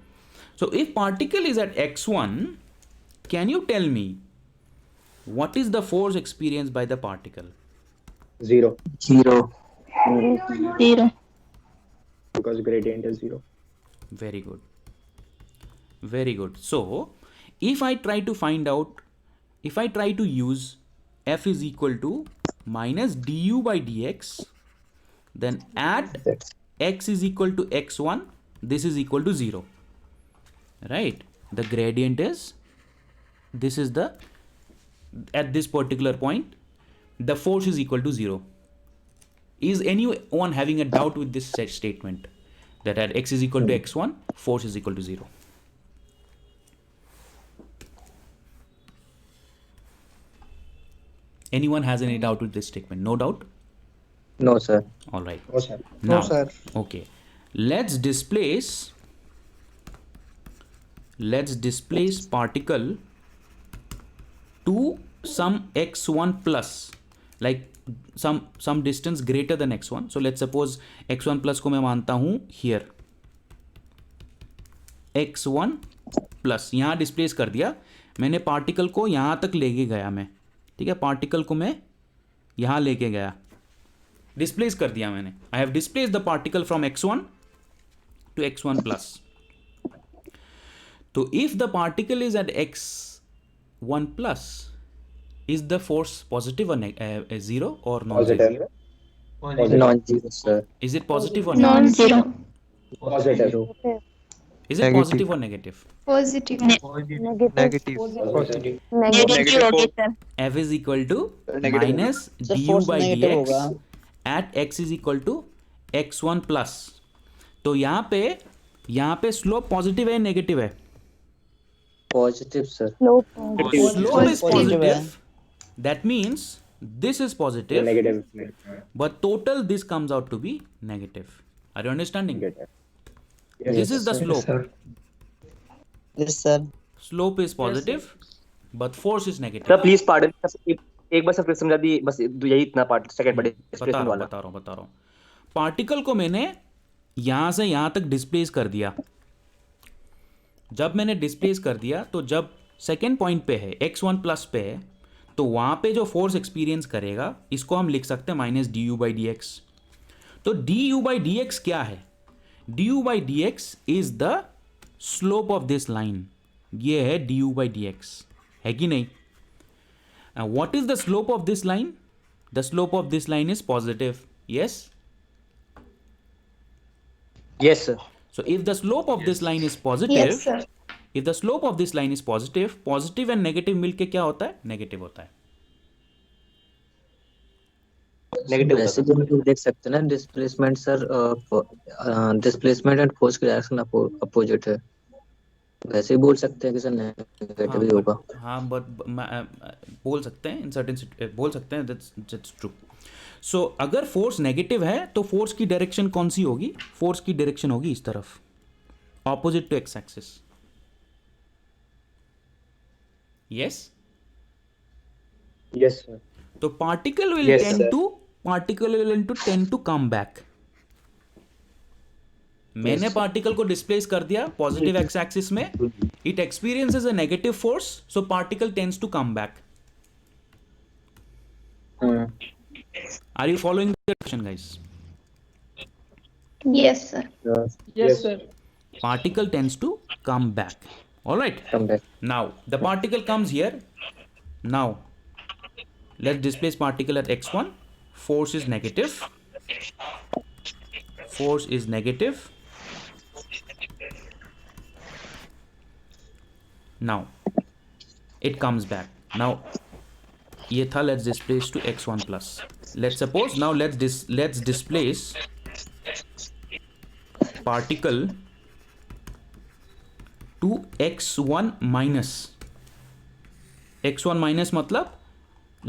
So if particle is at x1, can you tell me what is the force experienced by the particle? 0, Zero. because gradient is 0. Very good. Very good. So if I try to find out, if I try to use f is equal to minus du by dx, then at x is equal to x1, this is equal to 0. Right? The gradient is, this is the, at this particular point, the force is equal to 0. Is anyone having a doubt with this statement? That at x is equal to x1, force is equal to 0. Anyone has any doubt with this statement? No doubt? No, sir. All right. No, sir. No, Now, sir. okay. Let's displace particle to some x1 plus, like some distance greater than x1. So let's suppose x1 plus को मैं मानता हूँ here, x1 plus यहाँ displace कर दिया मैंने, particle को यहाँ तक लेके गया मैं, ठीक है, पार्टिकल को मैं यहाँ लेके गया, डिस्प्लेस कर दिया मैंने, I have displace the particle from x1 to x1 plus. तो if the particle is at x1 plus, is the force positive or 0 or non-zero? Positive. Non-zero, sir. Is it positive or Non-zero. Positive. Is it positive or negative? Positive. Negative. Positive. Negative. F is equal to Negative. minus Sir, du force by negative dx होगा. at x is equal to x1 plus. तो यहाँ पे slope positive है negative है? Positive, sir. Slope is Positive positive. है. That means this is positive, Negative. but total this comes out to be negative. Are you understanding? Negative. This is the slope. Yes, sir. Slope is positive, but force is negative. Sir please pardon, एक बार sir फिर समझा दी, बस यही इतना part second part displacement वाला. बता रहा हूँ. पार्टिकल को मैंने यहाँ से यहाँ तक डिस्प्लेस कर दिया. जब मैंने डिस्प्लेस कर दिया तो जब सेकेंड पॉइंट पे है x1 प्लस पे है, तो वहाँ पे जो फोर्स एक्सपीरियंस करेगा इसको हम लिख सकते हैं minus d u by D x. तो d u by D x क्या है? D u by D x is the slope of this line. ये है d u by D x, है कि नहीं? What is the slope of this line? The slope of this line is positive. Yes. Yes sir. So if the slope of this line is positive, Yes, sir. if the slope of this line is positive, positive and negative मिलके क्या होता है? Negative होता है. Negative वैसे भी हम लोग देख सकते हैं ना, displacement sir, displacement and force की डायरेक्शन अपोजिट है. वैसे ही बोल सकते हैं कि सर नेगेटिव ही होगा. हाँ, but बोल सकते हैं, in certain बोल सकते हैं, that's true. सो अगर फोर्स नेगेटिव है तो फोर्स की डायरेक्शन कौन सी होगी? फोर्स की डायरेक्शन होगी इस तरफ, opposite to X axis. Yes. Yes, sir. तो particle will Yes, tend sir. To tend to come back. मैंने पार्टिकल को डिस्प्लेस कर दिया पॉजिटिव एक्स एक्सिस में. It experiences a negative force, so particle tends to come back. Are you following the question guys? Yes, sir. Yes, sir. Particle tends to come back. All right. Come back. Now the particle comes here. Now let's displace particle at x1. Force is negative. Force is negative. Now it comes back. Now ये था, let's displace to x1 plus. Let's suppose now let's displace particle to x1 minus. x1 minus मतलब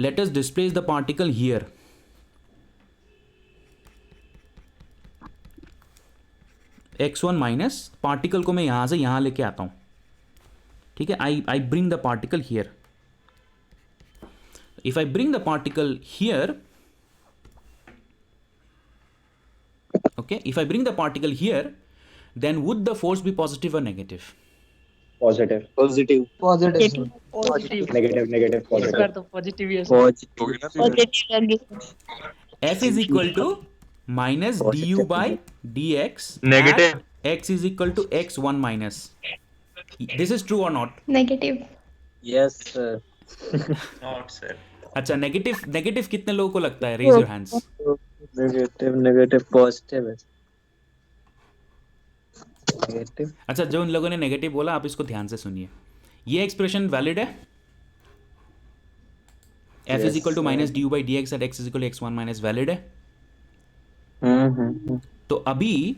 let us displace the particle here. x1 minus particle को मैं यहां से यहां लेके आता हूं. ठीक है, I bring the particle here. If I bring the particle here, okay, if I bring the particle here, then would the force be positive or negative? Positive. Positive. Positive. Negative. Positive. Positive. Positive होगी. F is equal to minus du by dx. Negative. at x is equal to x1 minus. This is true or not? Negative. Yes, sir. अच्छा, negative कितने लोगों को लगता है? Raise your hands. Negative. Positive. Negative. अच्छा, जो इन लोगों ने नेगेटिव बोला, आप इसको ध्यान से सुनिए. ये एक्सप्रेशन वैलिड है. F is equal to minus du by dx at x is equal to x1 minus valid है. तो अभी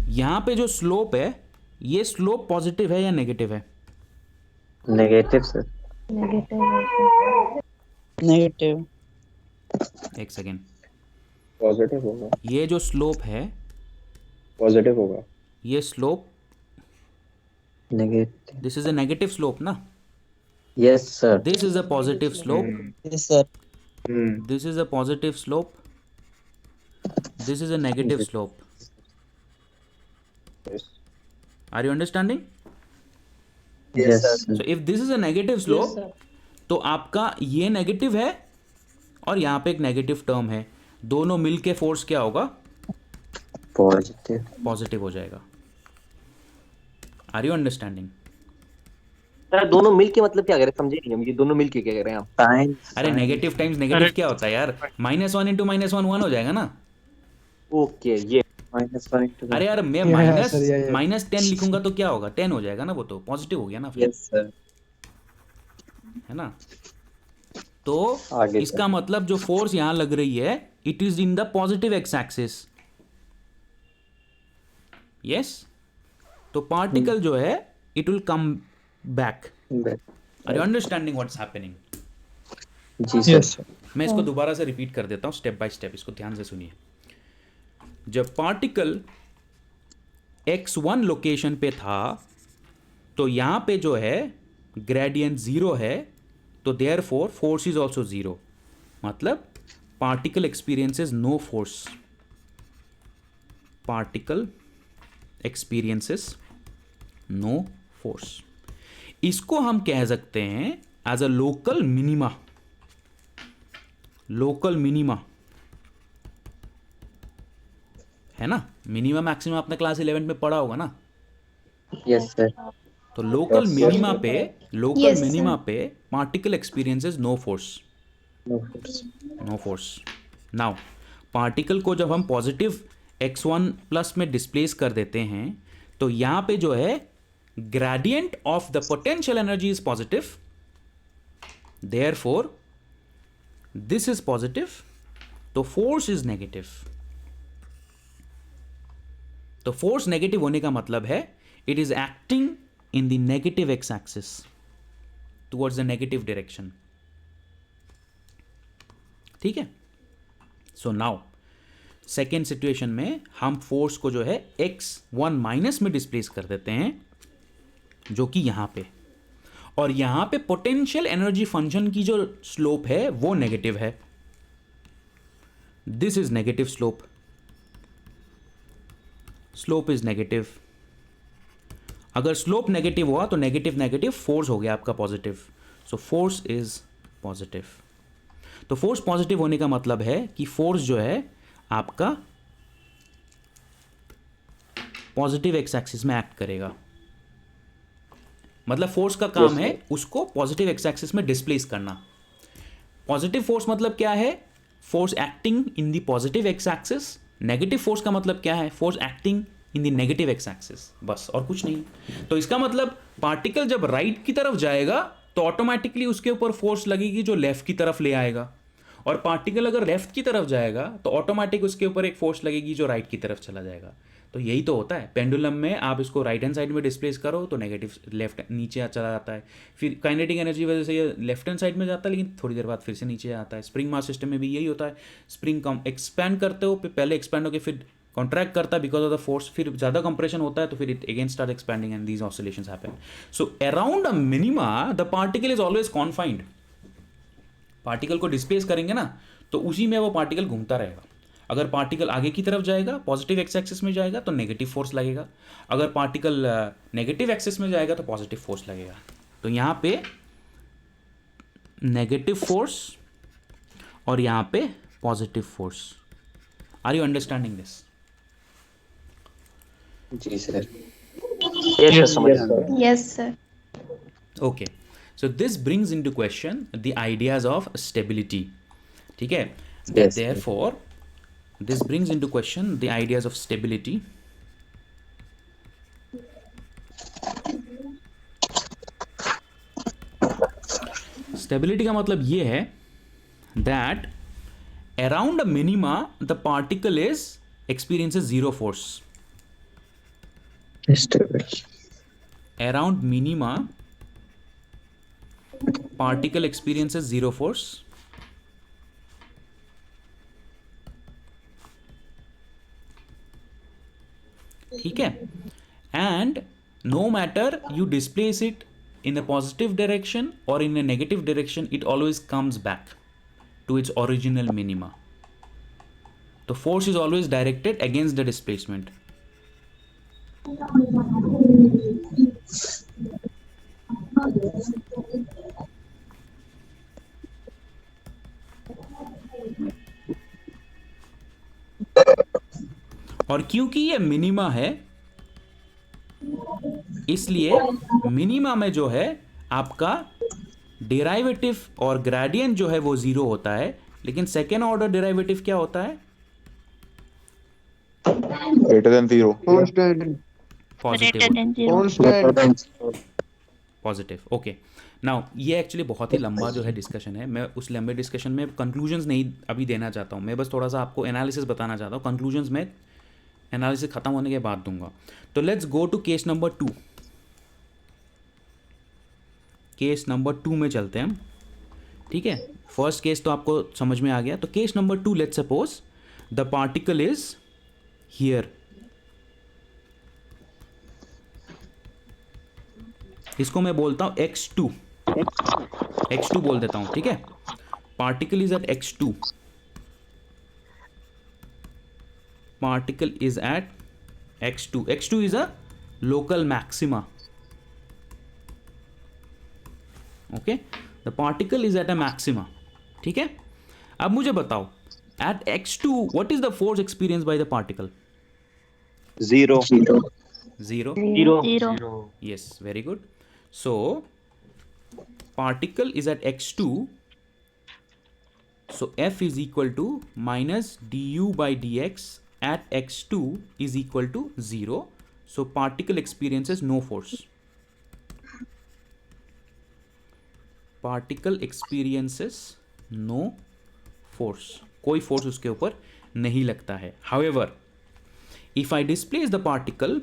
यहाँ पे जो स्लोप है, ये स्लोप पॉजिटिव है या नेगेटिव है? Negative, sir. नेगेटिव. एक सेकेंड. पॉजिटिव होगा. ये जो स्लोप है, पॉजिटिव होगा. ये slope, Negative. This is a negative slope ना. Yes, sir. This is a positive slope. Yes sir. This is a positive slope. This is a negative slope. Yes. Are you understanding? Yes, sir. So if this is a negative slope, तो आपका ये negative है और यहाँ पे एक negative term है. दोनों मिलके फोर्स क्या होगा? Positive. पॉजिटिव हो जाएगा. Are you understanding? सर दोनों मिल के मतलब क्या कह रहे हैं, समझे नहीं हम. ये दोनों मिल के क्या कह रहे हैं आप? Science. अरे नेगेटिव टाइम्स नेगेटिव क्या होता है यार? -1 into -1 1 हो जाएगा ना. ओके, ये -1 into. अरे यार मैं -10 लिखूंगा तो क्या होगा? 10 हो जाएगा ना. वो तो पॉजिटिव हो गया ना फिर. Yes, sir. है ना. तो आगे इसका मतलब जो फोर्स यहां लग रही है, it is in the positive X axis. Yes. तो पार्टिकल जो है, it will come back. Are you understanding what's happening? जी सर. मैं इसको दोबारा से रिपीट कर देता हूं स्टेप बाय स्टेप. इसको ध्यान से सुनिए. जब पार्टिकल x1 लोकेशन पे था, तो यहां पे जो है ग्रेडियंट 0 है, तो देयरफॉर फोर्स इज ऑल्सो 0. मतलब particle experiences no force. Particle experiences no force. इसको हम कह सकते हैं as a local minima. Local minima है ना. मिनिमा मैक्सिमम आपने क्लास 11 में पढ़ा होगा ना. Yes, sir. तो लोकल मिनिमा पे, Yes, sir. Particle experiences no force. No force. No force. Now particle को जब हम पॉजिटिव x1 प्लस में डिस्प्लेस कर देते हैं, तो यहां पे जो है gradient of the potential energy is positive. Therefore this is positive, तो फोर्स इज नेगेटिव. तो फोर्स नेगेटिव होने का मतलब है it is acting in the negative x axis towards the negative direction. ठीक है. सो नाउ सेकेंड सिचुएशन में हम फोर्स को जो है x1 माइनस में डिस्प्लेस कर देते हैं, जो कि यहां पे, और यहां पे पोटेंशियल एनर्जी फंक्शन की जो स्लोप है वो नेगेटिव है. This is negative slope, slope is negative. अगर स्लोप नेगेटिव हुआ तो नेगेटिव नेगेटिव फोर्स हो गया आपका positive, so force is positive. तो फोर्स पॉजिटिव होने का मतलब है कि फोर्स जो है आपका पॉजिटिव एक्स एक्सिस में एक्ट करेगा, मतलब फोर्स का काम है उसको पॉजिटिव एक्स एक्सिस में डिस्प्लेस करना। पॉजिटिव फोर्स मतलब क्या है? Force acting in the positive X axis. Negative force का मतलब क्या है? Force acting in the negative x axis, बस और कुछ नहीं। तो इसका मतलब पार्टिकल जब राइट की तरफ जाएगा तो ऑटोमेटिकली उसके ऊपर फोर्स लगेगी जो लेफ्ट की तरफ ले आएगा, और पार्टिकल अगर लेफ्ट की तरफ जाएगा तो ऑटोमेटिक उसके ऊपर एक फोर्स लगेगी जो राइट की तरफ चला जाएगा। तो यही तो होता है पेंडुलम में, आप इसको राइट हैंड साइड में डिस्प्लेस करो तो नेगेटिव लेफ्ट नीचे चला जाता है, फिर काइनेटिक एनर्जी वजह से ये लेफ्ट हैंड साइड में जाता है लेकिन थोड़ी देर बाद फिर से नीचे आता है। स्प्रिंग मास सिस्टम में भी यही होता है, स्प्रिंग कम एक्सपैंड करते हो, पहले एक्सपैंड होकर फिर कॉन्ट्रैक्ट करता है बिकॉज ऑफ द फोर्स, फिर ज़्यादा कंप्रेशन होता है तो फिर it again start expanding and these oscillations happen. So around a minima the particle is always confined. Particle को डिस्प्लेस करेंगे ना तो उसी में वो पार्टिकल घूमता रहेगा। अगर पार्टिकल आगे की तरफ जाएगा, पॉजिटिव एक्स एक्सिस में जाएगा तो नेगेटिव फोर्स लगेगा, अगर पार्टिकल नेगेटिव एक्सिस में जाएगा तो पॉजिटिव फोर्स लगेगा। तो यहाँ पे नेगेटिव फोर्स और यहाँ पे positive force. Are you understanding this? जी सर। यस समझ Yes, sir. Yes, sir. Okay, so this brings into question the ideas of stability. ठीक है, Yes. therefore this brings into question the ideas of stability. Stability का मतलब ये है that around a minima the particle is experiences zero force. Stable. Around minima particle experiences zero force. ठीक है, and no matter you displace it in a positive direction or in a negative direction, it always comes back to its original minima. The force is always directed against the displacement. और क्योंकि ये minima है इसलिए minima में जो है आपका derivative और ग्रेडियंट जो है वो जीरो होता है, लेकिन सेकेंड ऑर्डर डेराइवेटिव क्या होता है? greater than 0. Constant. Positive. Greater than zero. Constant. Positive. Okay, now ये एक्चुअली बहुत ही लंबा जो है डिस्कशन है, मैं उस लंबे डिस्कशन में कंक्लूजन्स नहीं अभी देना चाहता हूँ, मैं बस थोड़ा सा आपको एनालिसिस बताना चाहता हूँ, कंक्लूजन्स में एनालिसिस खत्म होने के बाद दूंगा। तो let's go to case number 2। Case number 2 में चलते हैं हम, ठीक है। फर्स्ट केस तो आपको समझ में आ गया, तो case number 2, let's suppose the particle is here. इसको मैं बोलता हूं x2, x2 बोल देता हूं, ठीक है। Particle is at x2, particle is at x2, x2 is a local maxima, okay, the particle is at a maxima, ठीक है। अब मुझे बताओ at x2 what is the force experienced by the particle? 0. Zero. Zero. Yes, very good. So particle is at x2, so f is equal to minus du by dx at x2 is equal to 0. So particle experiences no force. Particle experiences no force. कोई force उसके ऊपर नहीं लगता है. However, if I displace the particle,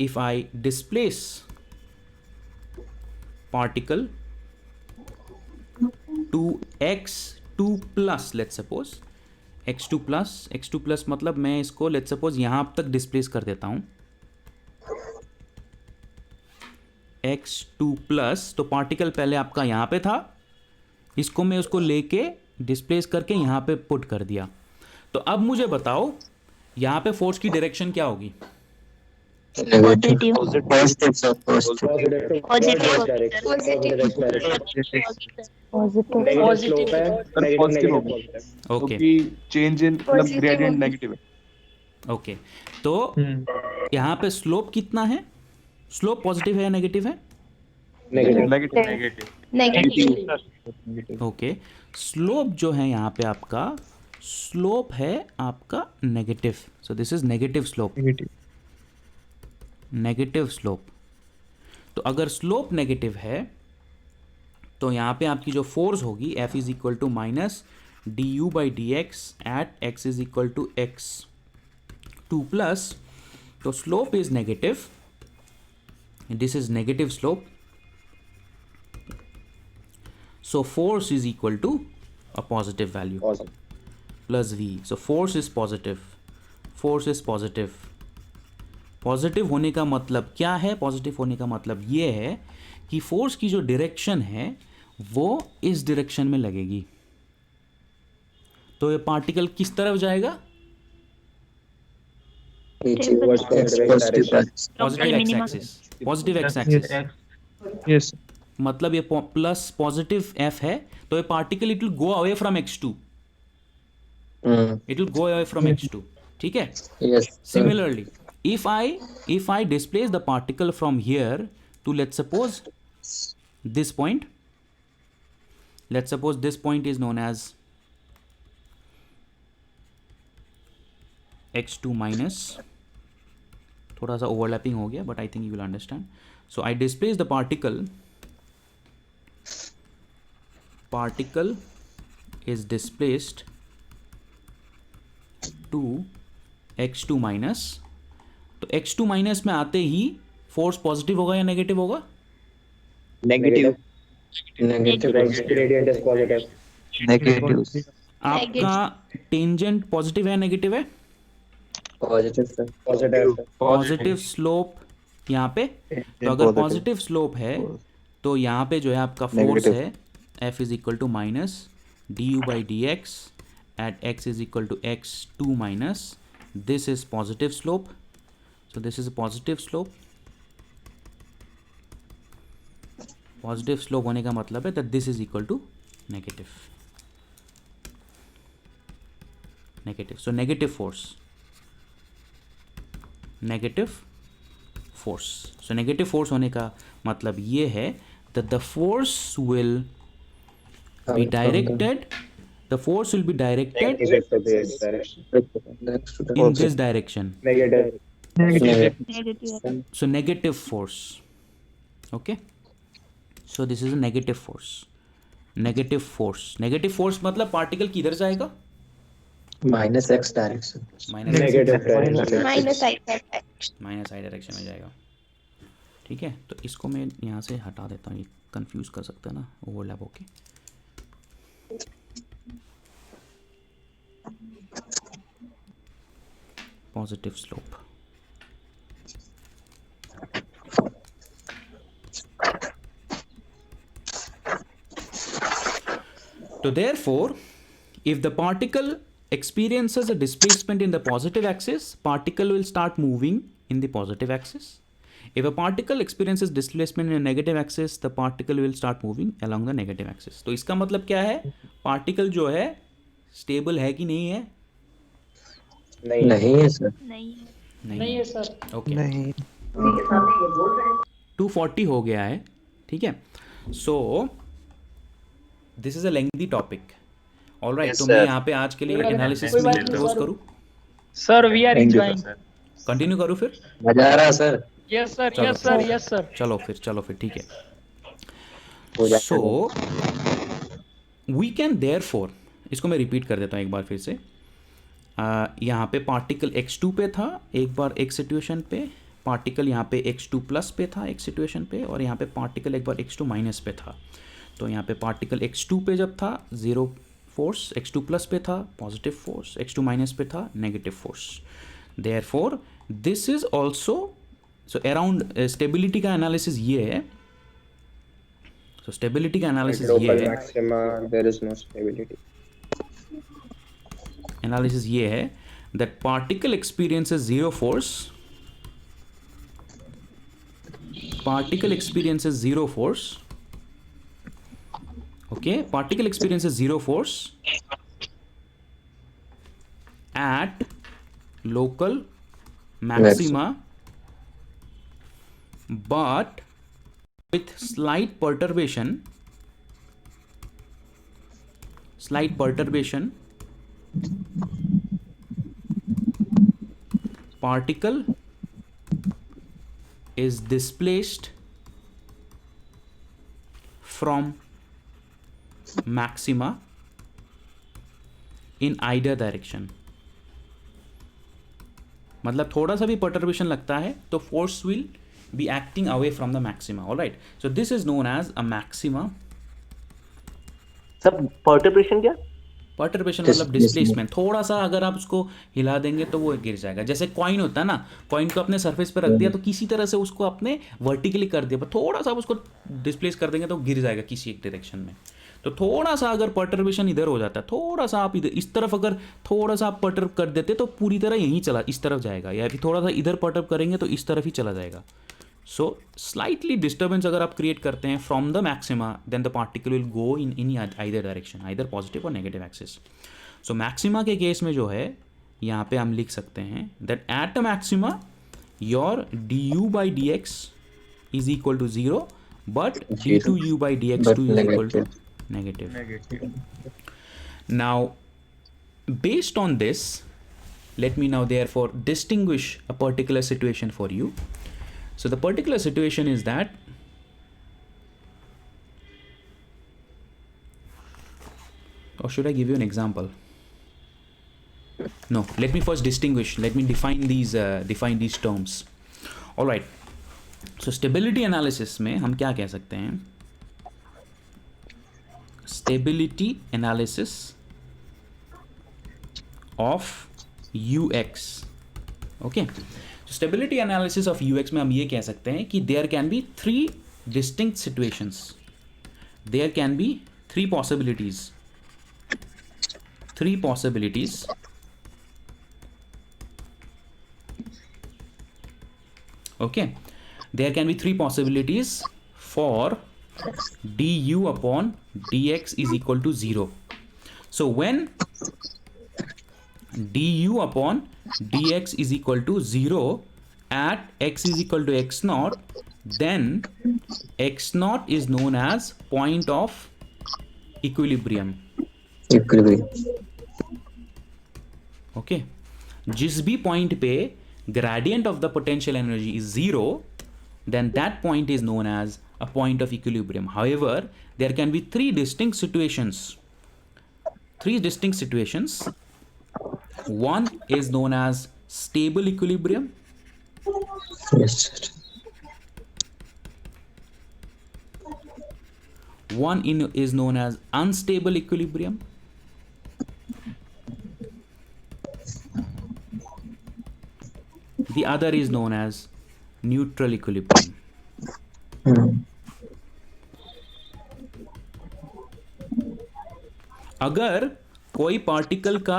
if I displace particle to x2 plus, let's suppose x2 plus मतलब मैं इसको let's suppose यहां तक डिस्प्लेस कर देता हूं x2 plus, तो पार्टिकल पहले आपका यहां पे था, इसको मैं उसको लेके डिस्प्लेस करके यहाँ पे पुट कर दिया। तो अब मुझे बताओ यहाँ पे फोर्स की डायरेक्शन क्या होगी? Positive positive sir, positive. Positive direction, negative slope है, नेगेटिव पॉजिटिव। ओके क्योंकि चेंज इन मतलब ग्रेडियंट नेगेटिव है। ओके, तो यहाँ पे स्लोप कितना है? स्लोप पॉजिटिव है या नेगेटिव है? नेगेटिव नेगेटिव ओके, स्लोप जो है यहाँ पे आपका स्लोप है आपका negative, so this is negative slope, negative slope. तो अगर स्लोप नेगेटिव है तो यहाँ पे आपकी जो फोर्स होगी F is equal to minus d u by D x at x is equal to x two plus, तो slope is negative, this is negative slope, so force is equal to a positive value plus v, so force is positive, force is positive। Positive होने का मतलब क्या है? Positive होने का मतलब ये है कि फोर्स की जो डायरेक्शन है वो इस डायरेक्शन में लगेगी। तो ये पार्टिकल किस तरफ जाएगा? Positive X axis, positive X axis. Yes मतलब ये प्लस पॉजिटिव एफ है, तो ये particle it will go away from x2, it will go away from x2, ठीक है? Yes similarly if I displace the particle from here to, let's suppose this point, let's suppose this point is known as x2 minus, थोड़ा सा overlapping हो गया but I think you will understand। so I displace the particle is displaced to x2 minus, तो x2 minus में आते ही force positive होगा या negative होगा? Negative gradient is positive. Negative आपका टेंजेंट पॉजिटिव है नेगेटिव है? पॉजिटिव सर, पॉजिटिव स्लोप यहाँ पे, तो अगर पॉजिटिव स्लोप है तो यहाँ पे जो है आपका फोर्स है F is equal to minus d u by D x at x is equal to x two minus, this is positive slope, so this is a positive slope। Positive slope होने का मतलब है that this is equal to negative, negative, so negative force, negative force, so negative force होने का मतलब ये है that the force will be directed, the force will be directed in this direction, negative negative so negative force, okay, so this is a negative force, negative force मतलब particle किधर जाएगा? Minus x direction, negative minus i minus i direction में जाएगा, ठीक है? तो इसको मैं यहाँ से हटा देता हूँ, ये कंफ्यूज कर सकता है ना ओवरलैप होके। Positive slope, so therefore if the particle experiences a displacement in the positive axis, particle will start moving in the positive axis। if a particle experiences displacement in a negative axis, the particle will start moving along the negative axis। तो इसका मतलब क्या है? Particle जो है stable है कि नहीं है? नहीं है सर, नहीं है सर, ओके, नहीं 240 हो गया है, ठीक है? सो this is a lengthy topic, alright. तो मैं यहाँ पे आज के लिए एनालिसिस में क्लोज करूँ, sir we are enjoying, continue करूँ फिर? मजा आ रहा है sir. Yes sir, yes sir, yes sir. चलो फिर ठीक है। सो वी कैन देयरफॉर, इसको मैं रिपीट कर देता हूँ एक बार फिर से। यहाँ पे पार्टिकल x2 पे था एक बार एक सिचुएशन पे, पार्टिकल यहाँ पे x2 प्लस पे था एक सिचुएशन पे, और यहाँ पे पार्टिकल एक बार x2 माइनस पे था। तो यहाँ पे पार्टिकल x2 पे जब था ज़ीरो फोर्स, x2 प्लस पे था पॉजिटिव फोर्स, x2 माइनस पे था negative force. Therefore this is also, so around stability का एनालिसिस ये है। So stability का At analysis local ये है, maxima, there is no stability. analysis ये है that particle experiences zero force. Particle experiences zero force. Okay, particle experiences zero force at local maxima, but with slight perturbation particle is displaced from maxima in either direction. मतलब थोड़ा सा भी perturbation लगता है तो force will be acting away from the maxima. All right, so this is known as a maxima. सब perturbation क्या? Perturbation मतलब डिस्प्लेसमेंट, थोड़ा सा अगर आप उसको हिला देंगे तो वो गिर जाएगा. जैसे कॉइन होता है ना, कॉइन को अपने सरफेस पे रख दिया तो किसी तरह से उसको अपने वर्टिकली कर दिया, पर थोड़ा सा आप उसको डिस्प्लेस कर देंगे तो गिर जाएगा किसी एक डायरेक्शन में. तो थोड़ा सा अगर पर्टर्बेशन इधर हो जाता है, थोड़ा सा आप इधर इस तरफ अगर थोड़ा सा आप पर्टर्ब कर देते तो पूरी तरह यहीं चला इस तरफ जाएगा, या फिर थोड़ा सा इधर पर्टर्ब करेंगे तो इस तरफ ही चला जाएगा. सो स्लाइटली डिस्टर्बेंस अगर आप क्रिएट करते हैं from the maxima, then the particle will go in either direction, either positive और नेगेटिव एक्सिस. सो मैक्सिमा के केस में जो है यहाँ पे हम लिख सकते हैं that at a maxima your du by dx is equal to 0, but d2u by dx2 is equal to negative. Now based on this, let me now therefore distinguish a particular situation for you. So the particular situation is that or should I give you an example? No, let me first distinguish, let me define these terms. All right, so stability analysis में हम क्या कह सकते हैं? Stability analysis of ux. Okay, so stability analysis of ux में हम ये कह सकते हैं कि there can be three distinct situations, there can be three possibilities. Okay, there can be three possibilities for du upon dx is equal to 0. So when du upon dx is equal to 0 at x is equal to x naught, then x naught is known as point of equilibrium. Okay, जिस भी point पे gradient of the potential energy is 0, then that point is known as a point of equilibrium. However, there can be three distinct situations. One is known as stable equilibrium. Yes, sir. One is known as unstable equilibrium. The other is known as neutral equilibrium. अगर कोई particle का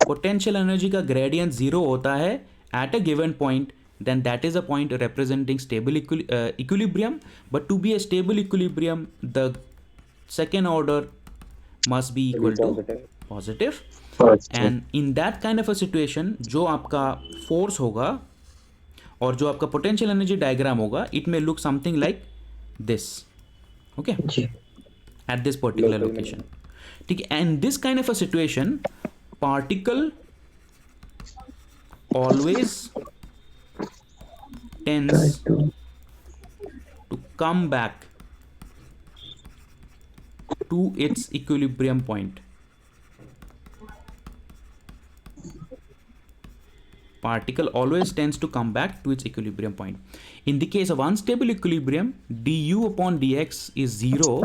potential energy का gradient 0 होता है at a given point, then that is a point representing stable equilibrium. But to be a stable equilibrium, the second order must be equal to positive. And in that kind of a situation, जो आपका force होगा और जो आपका potential energy diagram होगा, it may look something like this. Okay, at this particular location. ठीक है, and this kind of a situation, particle always tends to come back to its equilibrium point. Particle always tends to come back to its equilibrium point. In the case of unstable equilibrium, du upon dx is 0,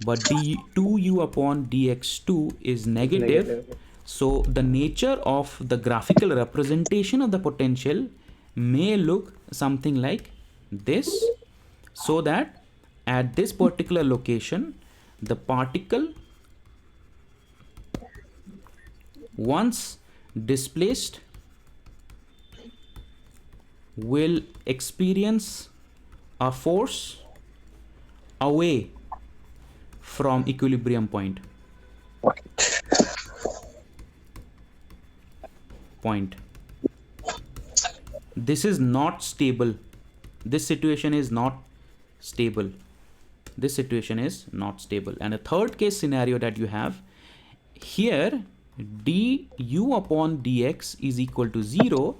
but d2u upon dx2 is negative. So the nature of the graphical representation of the potential may look something like this, so that at this particular location, the particle once displaced will experience a force away from equilibrium point. This is not stable. This situation is not stable. This situation is not stable. And the third case scenario that you have here, du upon dx is equal to 0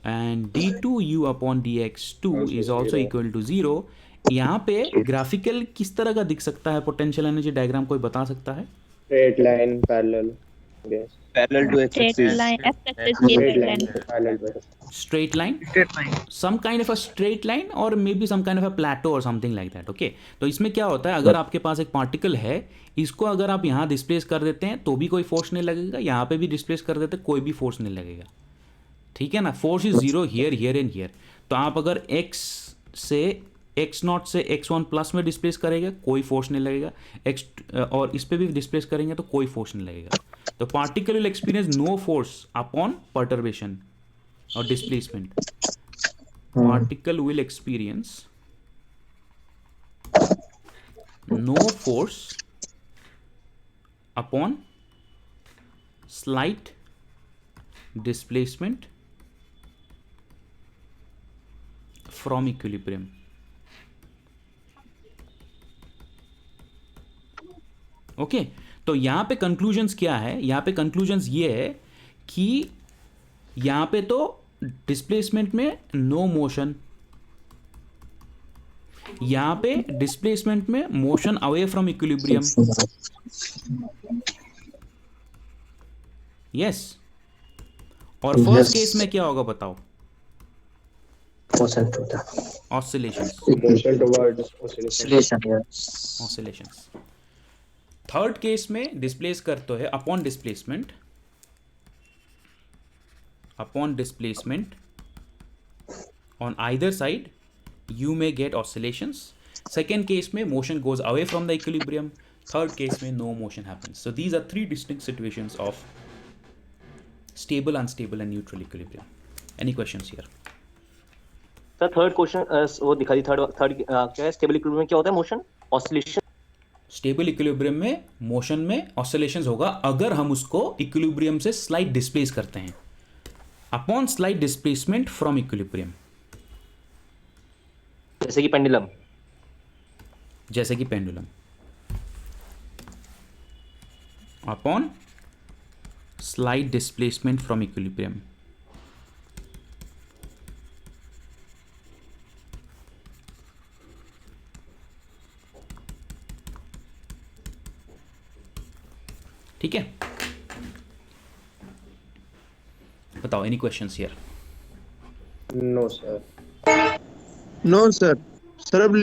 and d2u upon dx2 is also equal to 0. यहाँ पे graphical किस तरह का दिख सकता है potential energy diagram, कोई बता सकता है? Straight line, parallel. Yes. Parallel to x-axis. Straight line, x-axis Straight straight line, line. parallel to x. Straight line, Straight line. some kind of a straight line or maybe some kind of a plateau or something like that. Okay, तो इसमें क्या होता है, अगर आपके पास एक particle है, इसको अगर आप यहाँ डिस्प्लेस कर देते हैं तो भी कोई फोर्स नहीं लगेगा, यहाँ पे भी डिस्प्लेस कर देते हैं कोई भी फोर्स नहीं लगेगा. ठीक है ना? Force is zero here, here and here. तो आप अगर x0 से x1 प्लस में डिस्प्लेस करेंगे कोई फोर्स नहीं लगेगा, और इस पे भी डिस्प्लेस करेंगे तो कोई फोर्स नहीं लगेगा. तो particle will experience no force upon perturbation और displacement. Particle will experience no force upon slight displacement from equilibrium. Okay तो यहां पे कंक्लूजन्स क्या है? यहां पे कंक्लूजन्स ये है कि यहां पे तो डिस्प्लेसमेंट में नो मोशन, यहां पे डिस्प्लेसमेंट में motion away from equilibrium. Yes. और फर्स्ट केस में क्या होगा बताओ? Oscillations. Motion towards oscillation. Oscillations. Third case में डिस्प्लेस करते हैं upon displacement, on either side you may get oscillations. Second case में motion goes away from the equilibrium. Third case में no motion happens. So these are three distinct situations of stable, unstable and neutral equilibrium. Any questions here? Sir third question वो दिखा दी. Third क्या है? Stable equilibrium में क्या होता है? Motion, oscillation. Stable equilibrium में मोशन में ऑसिलेशंस होगा अगर हम उसको इक्विलिब्रियम से स्लाइट डिस्प्लेस करते हैं. Upon slight displacement from equilibrium, जैसे कि pendulum. Upon slight displacement from equilibrium. ठीक है, बताओ. Any questions here? No, sir. No, sir. Sir, अब